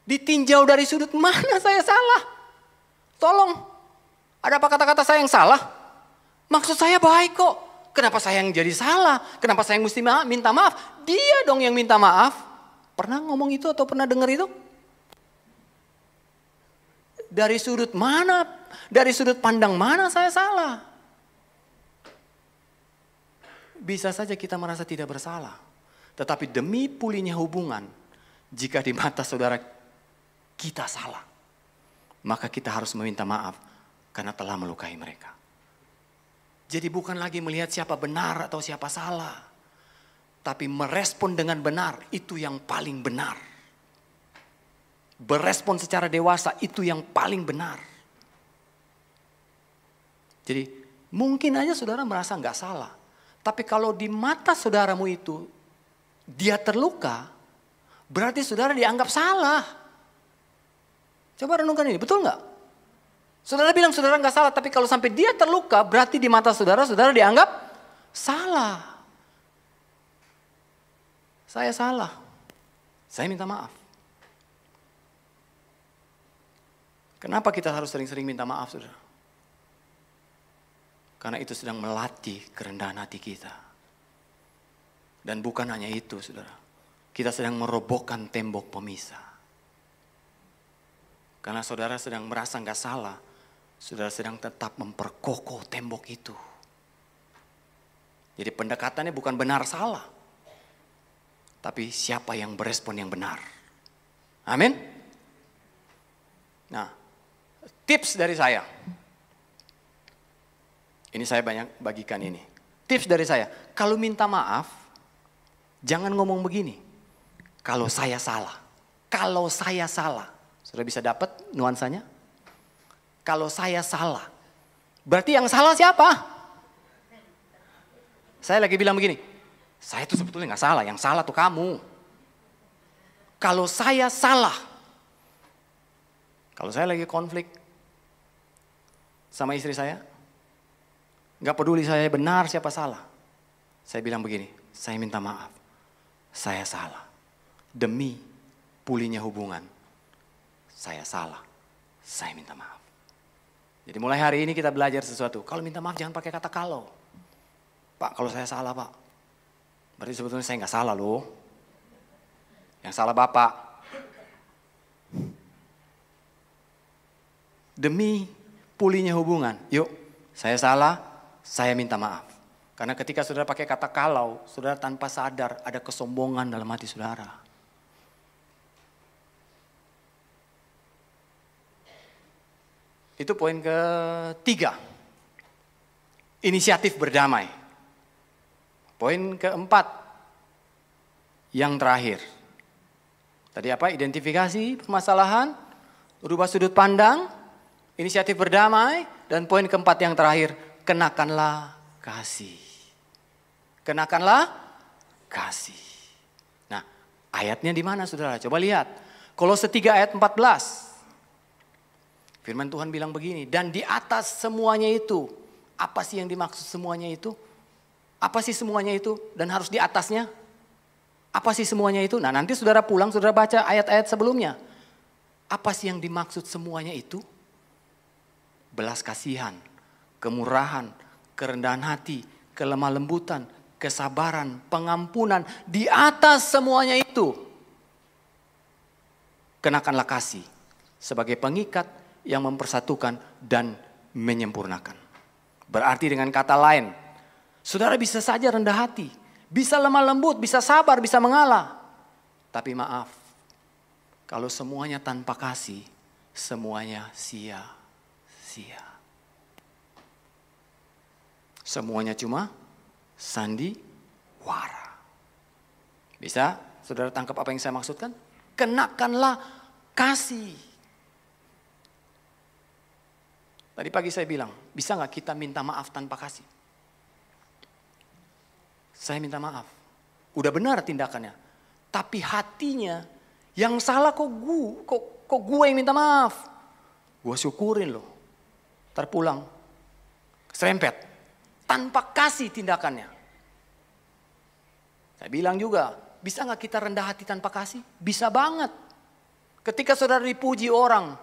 Ditinjau dari sudut mana saya salah? Tolong. Ada apa kata-kata saya yang salah? Maksud saya baik kok. Kenapa saya yang jadi salah? Kenapa saya yang mesti minta maaf? Dia dong yang minta maaf. Pernah ngomong itu atau pernah dengar itu? Dari sudut mana? Dari sudut pandang mana saya salah? Bisa saja kita merasa tidak bersalah. Tetapi demi pulihnya hubungan, jika di mata saudara kita salah, maka kita harus meminta maaf karena telah melukai mereka. Jadi bukan lagi melihat siapa benar atau siapa salah. Tapi merespon dengan benar, itu yang paling benar. Berespon secara dewasa, itu yang paling benar. Jadi mungkin aja saudara merasa nggak salah. Tapi kalau di mata saudaramu itu dia terluka, berarti saudara dianggap salah. Coba renungkan ini, betul nggak? Saudara bilang saudara nggak salah, tapi kalau sampai dia terluka, berarti di mata saudara, saudara dianggap salah. Saya salah, saya minta maaf. Kenapa kita harus sering-sering minta maaf, saudara? Karena itu sedang melatih kerendahan hati kita. Dan bukan hanya itu, saudara. Kita sedang merobohkan tembok pemisah. Karena saudara sedang merasa nggak salah. Saudara sedang tetap memperkokoh tembok itu. Jadi pendekatannya bukan benar salah. Tapi siapa yang berespon yang benar. Amin. Nah, tips dari saya. Ini saya banyak bagikan ini. Tips dari saya, kalau minta maaf, jangan ngomong begini. Kalau saya salah. Kalau saya salah. Sudah bisa dapat nuansanya? Kalau saya salah. Berarti yang salah siapa? Saya lagi bilang begini. Saya tuh sebetulnya gak salah, yang salah tuh kamu. Kalau saya salah. Kalau saya lagi konflik sama istri saya. Gak peduli saya benar siapa salah. Saya bilang begini, saya minta maaf. Saya salah. Demi pulihnya hubungan. Saya salah. Saya minta maaf. Jadi mulai hari ini kita belajar sesuatu. Kalau minta maaf jangan pakai kata kalau. Pak, kalau saya salah pak. Berarti sebetulnya saya gak salah loh. Yang salah bapak. Demi pulihnya hubungan. Yuk, saya salah. Saya minta maaf. Karena ketika saudara pakai kata kalau, saudara tanpa sadar ada kesombongan dalam hati saudara. Itu poin ketiga. Inisiatif berdamai. Poin keempat. Yang terakhir. Tadi apa? Identifikasi permasalahan, rubah sudut pandang, inisiatif berdamai, dan poin keempat yang terakhir. Kenakanlah kasih. Kenakanlah kasih. Nah, ayatnya di mana saudara? Coba lihat. Kolose 3 ayat 14. Firman Tuhan bilang begini. Dan di atas semuanya itu. Apa sih yang dimaksud semuanya itu? Apa sih semuanya itu? Dan harus di atasnya? Apa sih semuanya itu? Nah, nanti saudara pulang, saudara baca ayat-ayat sebelumnya. Apa sih yang dimaksud semuanya itu? Belas kasihan. Kemurahan, kerendahan hati, kelemah lembutan, kesabaran, pengampunan. Di atas semuanya itu. Kenakanlah kasih sebagai pengikat yang mempersatukan dan menyempurnakan. Berarti dengan kata lain, saudara bisa saja rendah hati, bisa lemah lembut, bisa sabar, bisa mengalah. Tapi maaf, kalau semuanya tanpa kasih, semuanya sia-sia. Semuanya cuma sandiwara. Bisa saudara tangkap apa yang saya maksudkan? Kenakanlah kasih. Tadi pagi saya bilang, bisa gak kita minta maaf tanpa kasih? Saya minta maaf. Udah benar tindakannya. Tapi hatinya yang salah kok gue yang minta maaf. Gue syukurin loh. Ntar pulang. Serempet. Tanpa kasih tindakannya. Saya bilang juga, bisa gak kita rendah hati tanpa kasih? Bisa banget. Ketika saudara dipuji orang,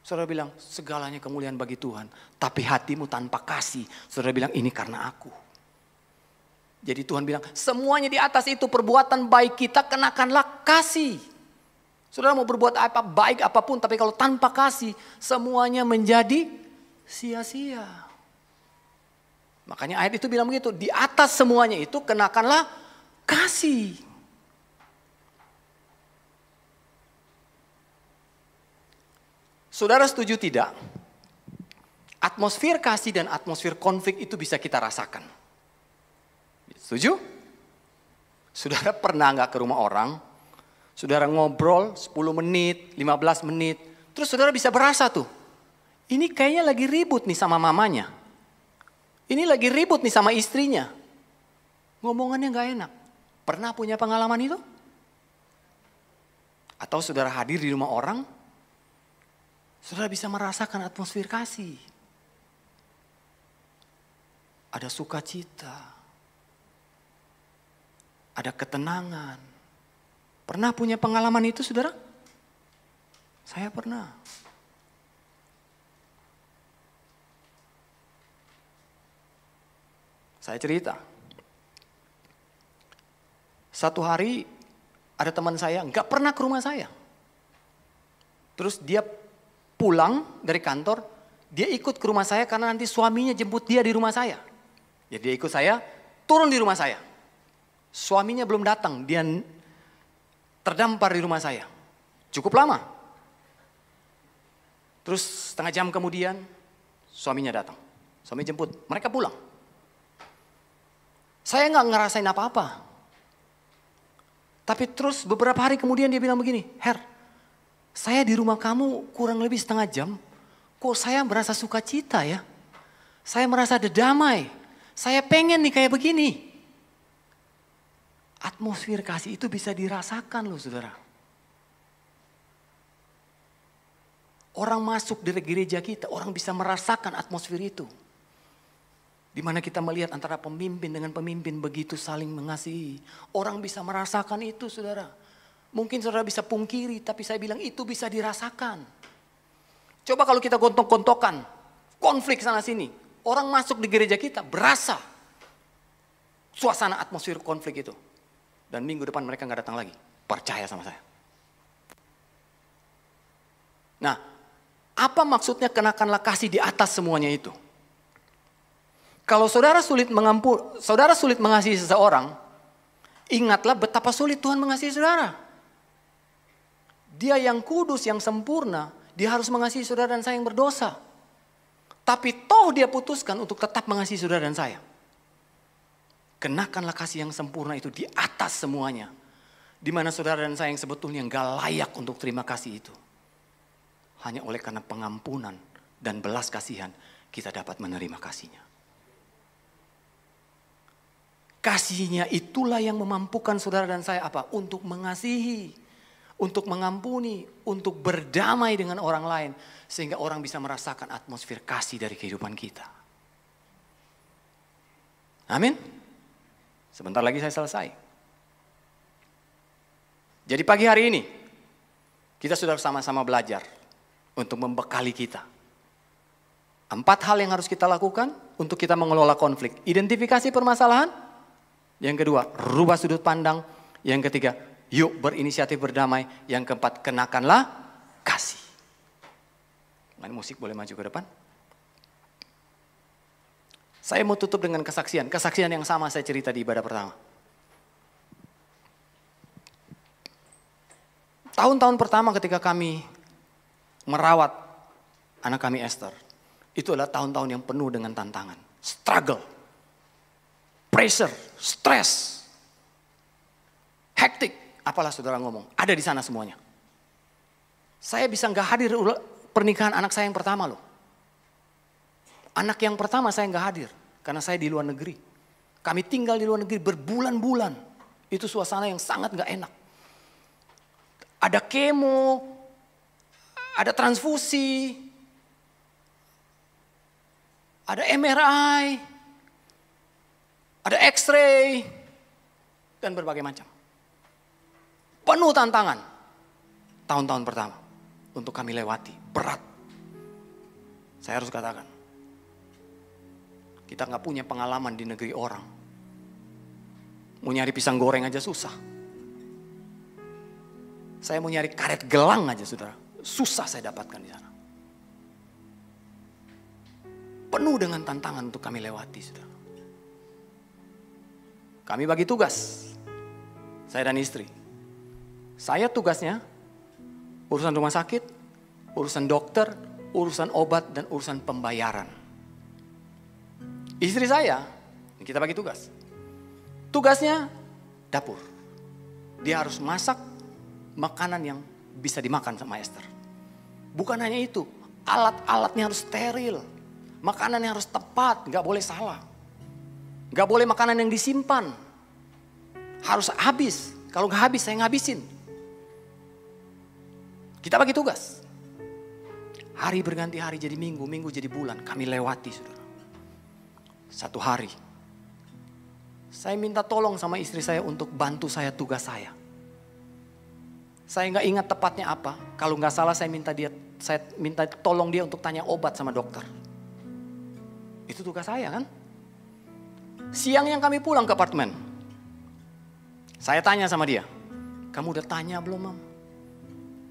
saudara bilang, segalanya kemuliaan bagi Tuhan. Tapi hatimu tanpa kasih, saudara bilang, ini karena aku. Jadi Tuhan bilang, semuanya di atas itu perbuatan baik kita kenakanlah kasih. Saudara mau berbuat apa baik apapun, tapi kalau tanpa kasih, semuanya menjadi sia-sia. Makanya ayat itu bilang begitu, di atas semuanya itu kenakanlah kasih. Saudara setuju tidak? Atmosfer kasih dan atmosfer konflik itu bisa kita rasakan. Setuju? Saudara pernah gak ke rumah orang, saudara ngobrol 10 menit, 15 menit, terus saudara bisa berasa tuh, ini kayaknya lagi ribut nih sama mamanya. Ini lagi ribut nih sama istrinya. Ngomongannya gak enak. Pernah punya pengalaman itu? Atau saudara hadir di rumah orang, saudara bisa merasakan atmosfer kasih. Ada sukacita. Ada ketenangan. Pernah punya pengalaman itu saudara? Saya pernah. Saya cerita. Satu hari ada teman saya gak pernah ke rumah saya. Terus dia pulang dari kantor, dia ikut ke rumah saya karena nanti suaminya jemput dia di rumah saya. Jadi dia ikut saya, turun di rumah saya. Suaminya belum datang, dia terdampar di rumah saya. Cukup lama. Terus setengah jam kemudian, suaminya datang. Suami jemput, mereka pulang. Saya gak ngerasain apa-apa. Tapi terus beberapa hari kemudian dia bilang begini, Her, saya di rumah kamu kurang lebih setengah jam, kok saya merasa sukacita ya. Saya merasa damai, saya pengen nih kayak begini. Atmosfer kasih itu bisa dirasakan loh saudara. Orang masuk dari gereja kita, orang bisa merasakan atmosfer itu. Di mana kita melihat antara pemimpin dengan pemimpin begitu saling mengasihi. Orang bisa merasakan itu saudara. Mungkin saudara bisa pungkiri, tapi saya bilang itu bisa dirasakan. Coba kalau kita gontok-gontokan, konflik sana sini. Orang masuk di gereja kita berasa suasana atmosfer konflik itu. Dan minggu depan mereka gak datang lagi. Percaya sama saya. Nah, apa maksudnya kenakanlah kasih di atas semuanya itu? Kalau saudara sulit mengasihi seseorang, ingatlah betapa sulit Tuhan mengasihi saudara. Dia yang kudus, yang sempurna, dia harus mengasihi saudara dan saya yang berdosa. Tapi toh dia putuskan untuk tetap mengasihi saudara dan saya. Kenakanlah kasih yang sempurna itu di atas semuanya. Di mana saudara dan saya yang sebetulnya gak layak untuk terima kasih itu. Hanya oleh karena pengampunan dan belas kasihan kita dapat menerima kasihnya. Kasihnya itulah yang memampukan saudara dan saya apa? Untuk mengasihi, untuk mengampuni, untuk berdamai dengan orang lain. Sehingga orang bisa merasakan atmosfer kasih dari kehidupan kita. Amin. Sebentar lagi saya selesai. Jadi pagi hari ini, kita sudah sama-sama belajar untuk membekali kita. 4 hal yang harus kita lakukan untuk kita mengelola konflik. Identifikasi permasalahan. Yang kedua, rubah sudut pandang. Yang ketiga, yuk berinisiatif berdamai. Yang keempat, kenakanlah kasih. Main musik boleh maju ke depan. Saya mau tutup dengan kesaksian. Kesaksian yang sama saya cerita di ibadah pertama. Tahun-tahun pertama ketika kami merawat anak kami Esther. Itu adalah tahun-tahun yang penuh dengan tantangan. Struggle. pressure, stres, hektik, apalah saudara ngomong, ada di sana semuanya. Saya bisa nggak hadir pernikahan anak saya yang pertama loh. Anak yang pertama saya nggak hadir, karena saya di luar negeri. Kami tinggal di luar negeri berbulan-bulan. Itu suasana yang sangat nggak enak. Ada kemo, ada transfusi, ada MRI, ada X-ray, dan berbagai macam. Penuh tantangan tahun-tahun pertama untuk kami lewati, berat. Saya harus katakan, kita nggak punya pengalaman di negeri orang. Mau nyari pisang goreng aja susah. Saya mau nyari karet gelang aja saudara, susah saya dapatkan di sana. Penuh dengan tantangan untuk kami lewati saudara. Kami bagi tugas, saya dan istri. Saya tugasnya urusan rumah sakit, urusan dokter, urusan obat, dan urusan pembayaran. Istri saya, kita bagi tugas. Tugasnya dapur. Dia harus masak makanan yang bisa dimakan sama Esther. Bukan hanya itu, alat-alatnya harus steril. Makanannya harus tepat, gak boleh salah. Gak boleh makanan yang disimpan. Harus habis. Kalau gak habis, saya ngabisin. Kita bagi tugas. Hari berganti hari jadi minggu, minggu jadi bulan. Kami lewati saudara. Satu hari, saya minta tolong sama istri saya untuk bantu saya tugas saya. Saya nggak ingat tepatnya apa. Kalau nggak salah saya minta tolong dia untuk tanya obat sama dokter. Itu tugas saya kan. Siang yang kami pulang ke apartemen, saya tanya sama dia, kamu udah tanya belum Mam?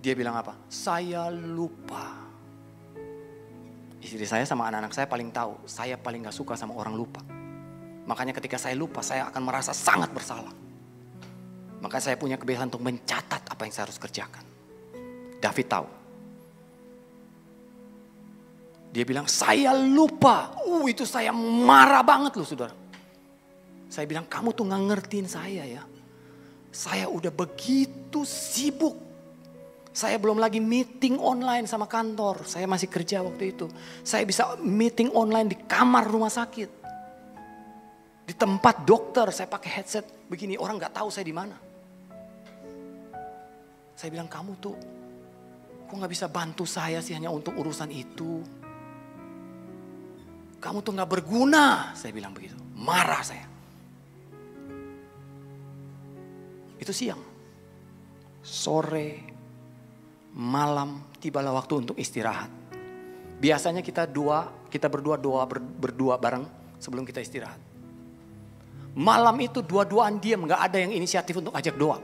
Dia bilang apa? Saya lupa. Istri saya sama anak-anak saya paling tahu, saya paling gak suka sama orang lupa. Makanya ketika saya lupa, saya akan merasa sangat bersalah. Maka saya punya kebiasaan untuk mencatat apa yang saya harus kerjakan. David tahu. Dia bilang, saya lupa. Itu saya marah banget loh saudara. Saya bilang, kamu tuh gak ngertiin saya ya. Saya udah begitu sibuk. Saya belum lagi meeting online sama kantor. Saya masih kerja waktu itu. Saya bisa meeting online di kamar rumah sakit. Di tempat dokter saya pakai headset begini. Orang gak tahu saya di mana. Saya bilang kamu tuh kok gak bisa bantu saya sih hanya untuk urusan itu. Kamu tuh gak berguna. Saya bilang begitu. Marah saya. Itu siang. Sore. Malam tibalah waktu untuk istirahat. Biasanya kita berdua bareng sebelum kita istirahat. Malam itu dua-duaan diam, gak ada yang inisiatif untuk ajak doa.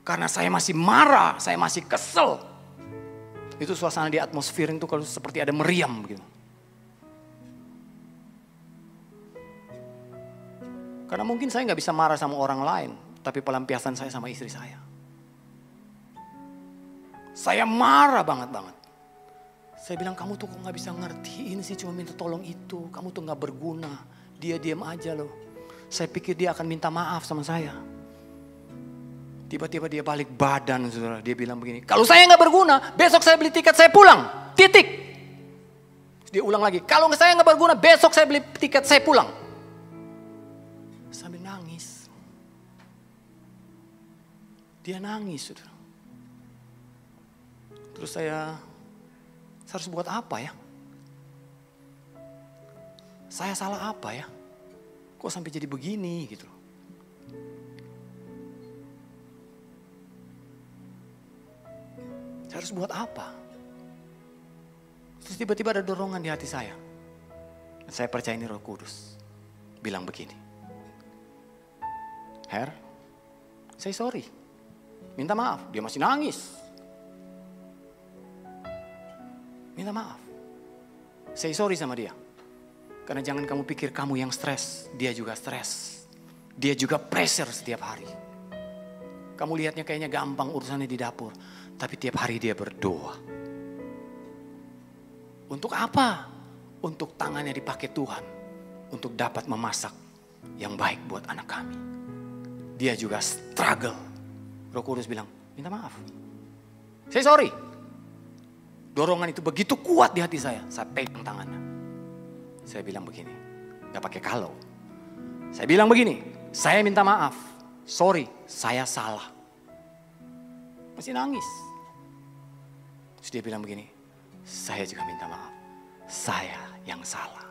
Karena saya masih marah, saya masih kesel. Itu suasana di atmosfer itu kalau seperti ada meriam begitu. Karena mungkin saya gak bisa marah sama orang lain, tapi pelampiasan saya sama istri saya. Saya marah banget. Saya bilang kamu tuh kok gak bisa ngertiin sih, cuma minta tolong itu. Kamu tuh gak berguna. Dia diam aja loh. Saya pikir dia akan minta maaf sama saya. Tiba-tiba dia balik badan saudara. Dia bilang begini, kalau saya gak berguna, besok saya beli tiket saya pulang. Titik. Dia ulang lagi, kalau saya gak berguna, besok saya beli tiket saya pulang. Sambil nangis. Dia nangis saudara. Terus saya harus buat apa ya? Saya salah apa ya? Kok sampai jadi begini gitu. Saya harus buat apa? Terus tiba-tiba ada dorongan di hati saya. Saya percaya ini Roh Kudus. Bilang begini. Her, saya sorry. Minta maaf. Dia masih nangis. Minta maaf. Say sorry sama dia. Karena jangan kamu pikir kamu yang stres. Dia juga stres. Dia juga pressure setiap hari. Kamu lihatnya kayaknya gampang urusannya di dapur. Tapi tiap hari dia berdoa. Untuk apa? Untuk tangannya dipakai Tuhan. untuk dapat memasak yang baik buat anak kami. Dia juga struggle. Roh Kudus bilang, minta maaf. Saya sorry. Dorongan itu begitu kuat di hati saya pegang tangannya. Saya bilang begini, gak pakai kalau. Saya bilang begini, saya minta maaf. Sorry, saya salah. Masih nangis. Terus dia bilang begini, saya juga minta maaf. Saya yang salah.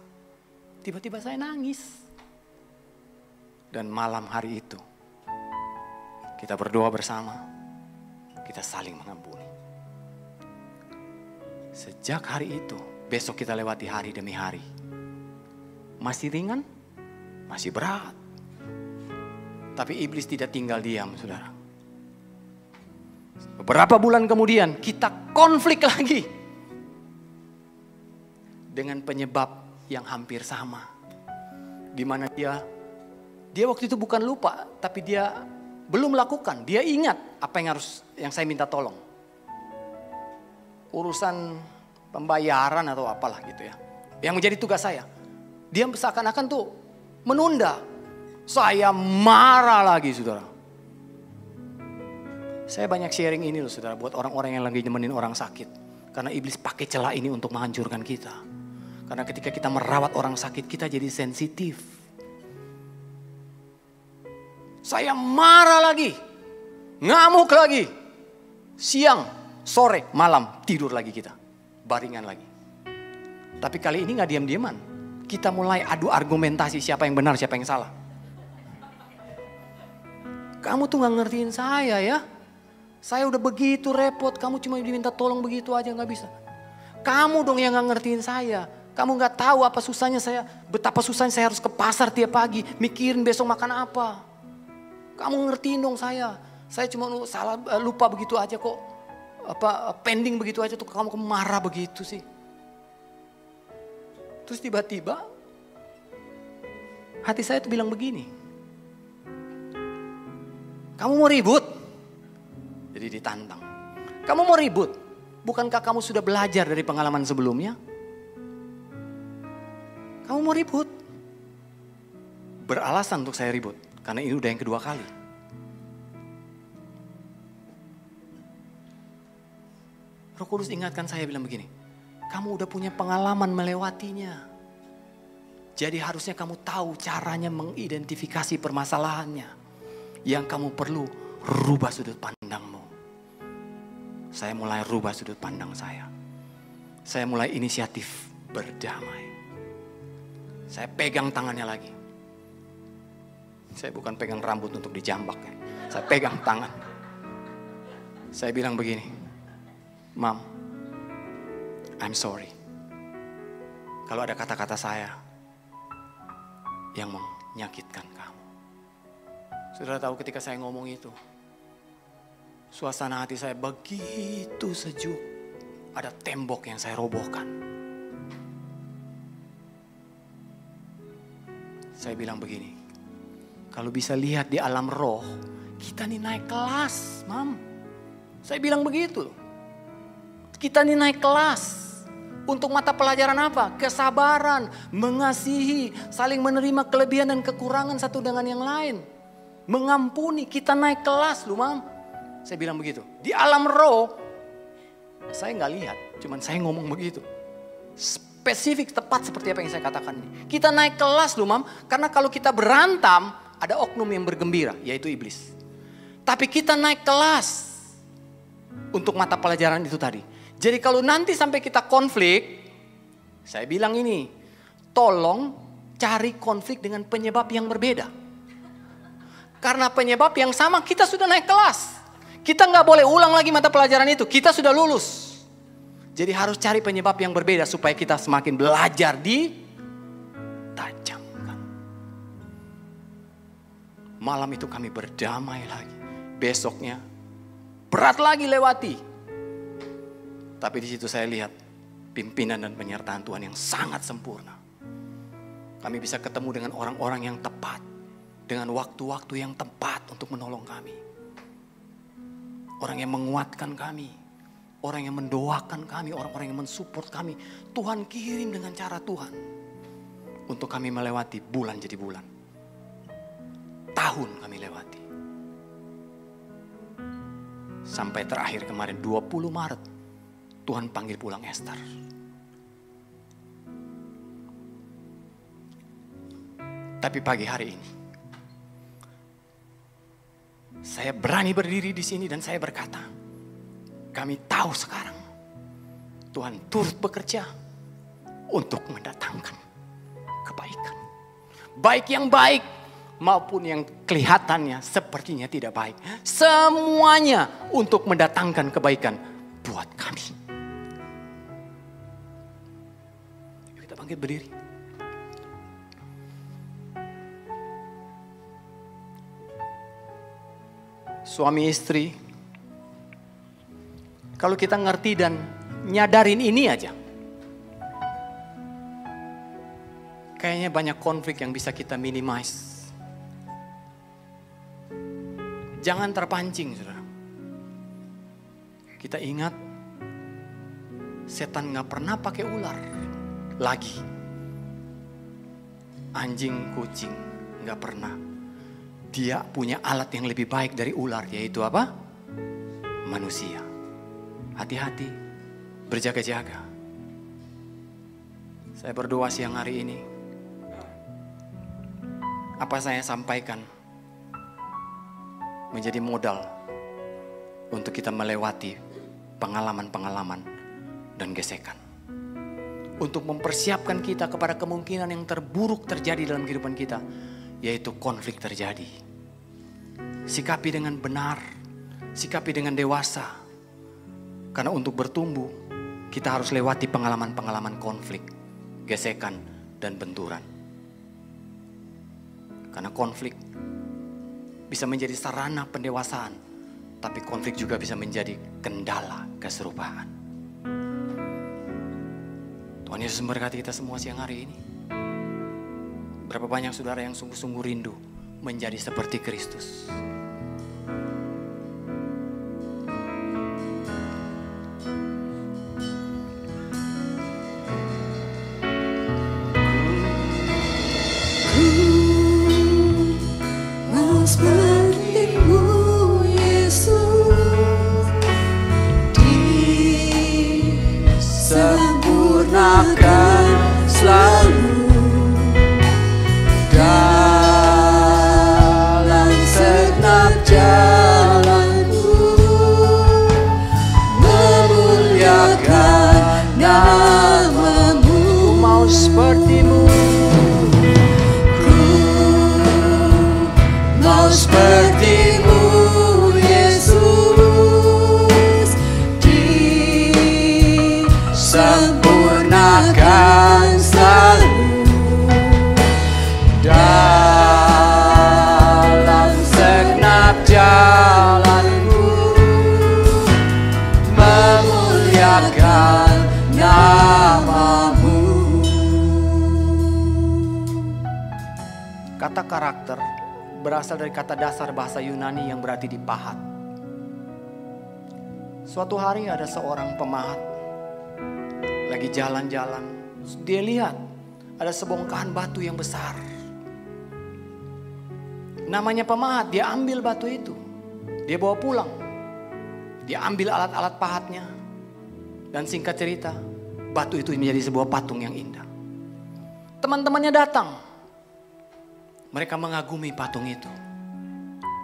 Tiba-tiba saya nangis. Dan malam hari itu, kita berdoa bersama. Kita saling mengampuni. Sejak hari itu, besok kita lewati hari demi hari. Masih ringan, masih berat. Tapi iblis tidak tinggal diam, saudara. Beberapa bulan kemudian kita konflik lagi. Dengan penyebab yang hampir sama. Di mana dia waktu itu bukan lupa, tapi dia belum melakukan. Dia ingat apa yang saya minta tolong. Urusan pembayaran atau apalah gitu ya. Yang menjadi tugas saya. Dia seakan-akan tuh menunda. Saya marah lagi, saudara. Saya banyak sharing ini loh, saudara, buat orang-orang yang lagi nemenin orang sakit. Karena iblis pakai celah ini untuk menghancurkan kita. Karena ketika kita merawat orang sakit, kita jadi sensitif. Saya marah lagi. Ngamuk lagi. Siang, sore, malam, tidur lagi kita. Baringan lagi. Tapi kali ini gak diam-diaman. Kita mulai adu argumentasi siapa yang benar, siapa yang salah. Kamu tuh gak ngertiin saya ya. Saya udah begitu repot, kamu cuma diminta tolong begitu aja gak bisa. Kamu dong yang gak ngertiin saya. Kamu gak tahu apa susahnya saya, betapa susahnya saya harus ke pasar tiap pagi, mikirin besok makan apa. Kamu ngertiin dong saya. Saya cuma lupa begitu aja kok. Pending begitu aja tuh kamu marah begitu sih. Terus tiba-tiba hati saya tuh bilang begini. Kamu mau ribut? Jadi ditantang. Kamu mau ribut? Bukankah kamu sudah belajar dari pengalaman sebelumnya? Kamu mau ribut? Beralasan untuk saya ribut. Karena ini udah yang kedua kali. Roh Kudus ingatkan saya bilang begini. Kamu udah punya pengalaman melewatinya. Jadi harusnya kamu tahu caranya mengidentifikasi permasalahannya. Yang kamu perlu rubah sudut pandangmu. Saya mulai rubah sudut pandang saya. Saya mulai inisiatif berdamai. Saya pegang tangannya lagi. Saya bukan pegang rambut untuk dijambak ya. Saya pegang tangan. Saya bilang begini. Mom, I'm sorry. Kalau ada kata-kata saya yang menyakitkan kamu. Saudara tahu ketika saya ngomong itu. Suasana hati saya begitu sejuk. Ada tembok yang saya robohkan. Saya bilang begini. Kalau bisa lihat di alam roh, kita nih naik kelas, Mam. Saya bilang begitu. Kita nih naik kelas. Untuk mata pelajaran apa? Kesabaran, mengasihi, saling menerima kelebihan dan kekurangan satu dengan yang lain. Mengampuni, kita naik kelas loh, Mam. Saya bilang begitu. Di alam roh, saya nggak lihat, cuman saya ngomong begitu. Spesifik, tepat seperti apa yang saya katakan ini. Kita naik kelas loh, Mam. Karena kalau kita berantam, ada oknum yang bergembira, yaitu iblis. Tapi kita naik kelas untuk mata pelajaran itu tadi. Jadi kalau nanti sampai kita konflik, saya bilang ini, tolong cari konflik dengan penyebab yang berbeda. Karena penyebab yang sama kita sudah naik kelas. Kita nggak boleh ulang lagi mata pelajaran itu, kita sudah lulus. Jadi harus cari penyebab yang berbeda supaya kita semakin belajar ditajamkan. Malam itu kami berdamai lagi. Besoknya berat lagi lewati. Tapi di situ saya lihat pimpinan dan penyertaan Tuhan yang sangat sempurna. Kami bisa ketemu dengan orang-orang yang tepat. Dengan waktu-waktu yang tepat untuk menolong kami. Orang yang menguatkan kami. Orang yang mendoakan kami. Orang-orang yang mensupport kami. Tuhan kirim dengan cara Tuhan. untuk kami melewati bulan jadi bulan. Tahun kami lewati. Sampai terakhir kemarin 20 Maret Tuhan panggil pulang Esther. Tapi pagi hari ini saya berani berdiri di sini dan saya berkata, kami tahu sekarang Tuhan turut bekerja untuk mendatangkan kebaikan. Baik yang baik maupun yang kelihatannya sepertinya tidak baik. Semuanya untuk mendatangkan kebaikan buat kami. Yuk kita bangkit berdiri. Suami istri, kalau kita ngerti dan nyadarin ini aja, kayaknya banyak konflik yang bisa kita minimize. Jangan terpancing, saudara. Kita ingat, setan gak pernah pakai ular lagi. Anjing, kucing, gak pernah. Dia punya alat yang lebih baik dari ular, yaitu apa? Manusia. Hati-hati, berjaga-jaga. Saya berdoa siang hari ini. Apa saya sampaikan menjadi modal untuk kita melewati pengalaman-pengalaman dan gesekan. Untuk mempersiapkan kita kepada kemungkinan yang terburuk terjadi dalam kehidupan kita, yaitu konflik terjadi. Sikapi dengan benar, sikapi dengan dewasa. Karena untuk bertumbuh, kita harus lewati pengalaman-pengalaman konflik, gesekan, dan benturan. Karena konflik bisa menjadi sarana pendewasaan, tapi konflik juga bisa menjadi kendala keserupaan. Tuhan Yesus memberkati kita semua siang hari ini. Berapa banyak saudara yang sungguh-sungguh rindu menjadi seperti Kristus. Kata karakter berasal dari kata dasar bahasa Yunani yang berarti dipahat. Suatu hari ada seorang pemahat lagi jalan-jalan. Dia lihat ada sebongkahan batu yang besar. Namanya pemahat, dia ambil batu itu. Dia bawa pulang. Dia ambil alat-alat pahatnya. Dan singkat cerita, batu itu menjadi sebuah patung yang indah. Teman-temannya datang. Mereka mengagumi patung itu.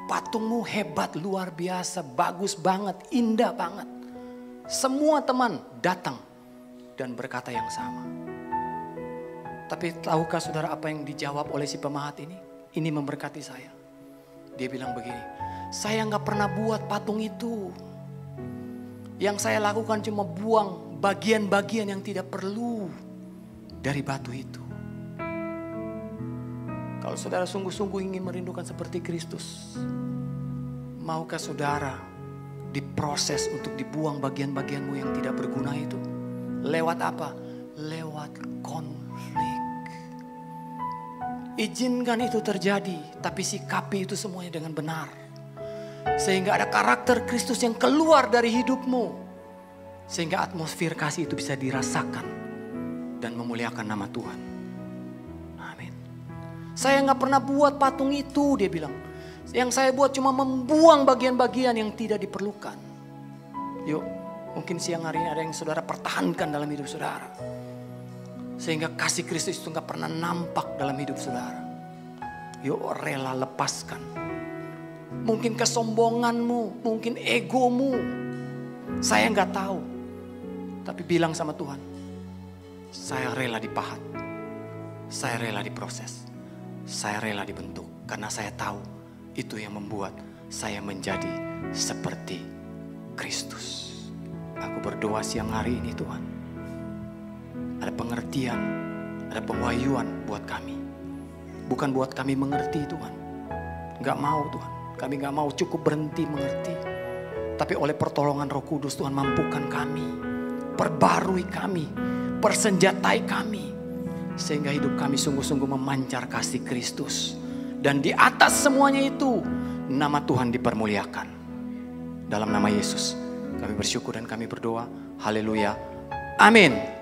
Patungmu hebat, luar biasa, bagus banget, indah banget. Semua teman datang dan berkata yang sama. Tapi tahukah saudara apa yang dijawab oleh si pemahat ini? Ini memberkati saya. Dia bilang begini, saya gak pernah buat patung itu. Yang saya lakukan cuma buang bagian-bagian yang tidak perlu dari batu itu. Kalau saudara sungguh-sungguh ingin merindukan seperti Kristus, maukah saudara diproses untuk dibuang bagian-bagianmu yang tidak berguna itu? Lewat apa? Lewat konflik. Izinkan itu terjadi, tapi sikapi itu semuanya dengan benar. Sehingga ada karakter Kristus yang keluar dari hidupmu. Sehingga atmosfer kasih itu bisa dirasakan dan memuliakan nama Tuhan. Saya nggak pernah buat patung itu, dia bilang. Yang saya buat cuma membuang bagian-bagian yang tidak diperlukan. Yuk, mungkin siang hari ini ada yang saudara pertahankan dalam hidup saudara. Sehingga kasih Kristus itu nggak pernah nampak dalam hidup saudara. Yuk rela lepaskan. Mungkin kesombonganmu, mungkin egomu. Saya nggak tahu. Tapi bilang sama Tuhan, saya rela dipahat. Saya rela diproses. Saya rela dibentuk. Karena saya tahu itu yang membuat saya menjadi seperti Kristus. Aku berdoa siang hari ini Tuhan. Ada pengertian, ada pewahyuan buat kami. Bukan buat kami mengerti Tuhan. Gak mau Tuhan. Kami gak mau cukup berhenti mengerti. Tapi oleh pertolongan Roh Kudus Tuhan mampukan kami. Perbarui kami. Persenjatai kami. Sehingga hidup kami sungguh-sungguh memancar kasih Kristus. Dan di atas semuanya itu nama Tuhan dipermuliakan. Dalam nama Yesus kami bersyukur dan kami berdoa. Haleluya. Amin.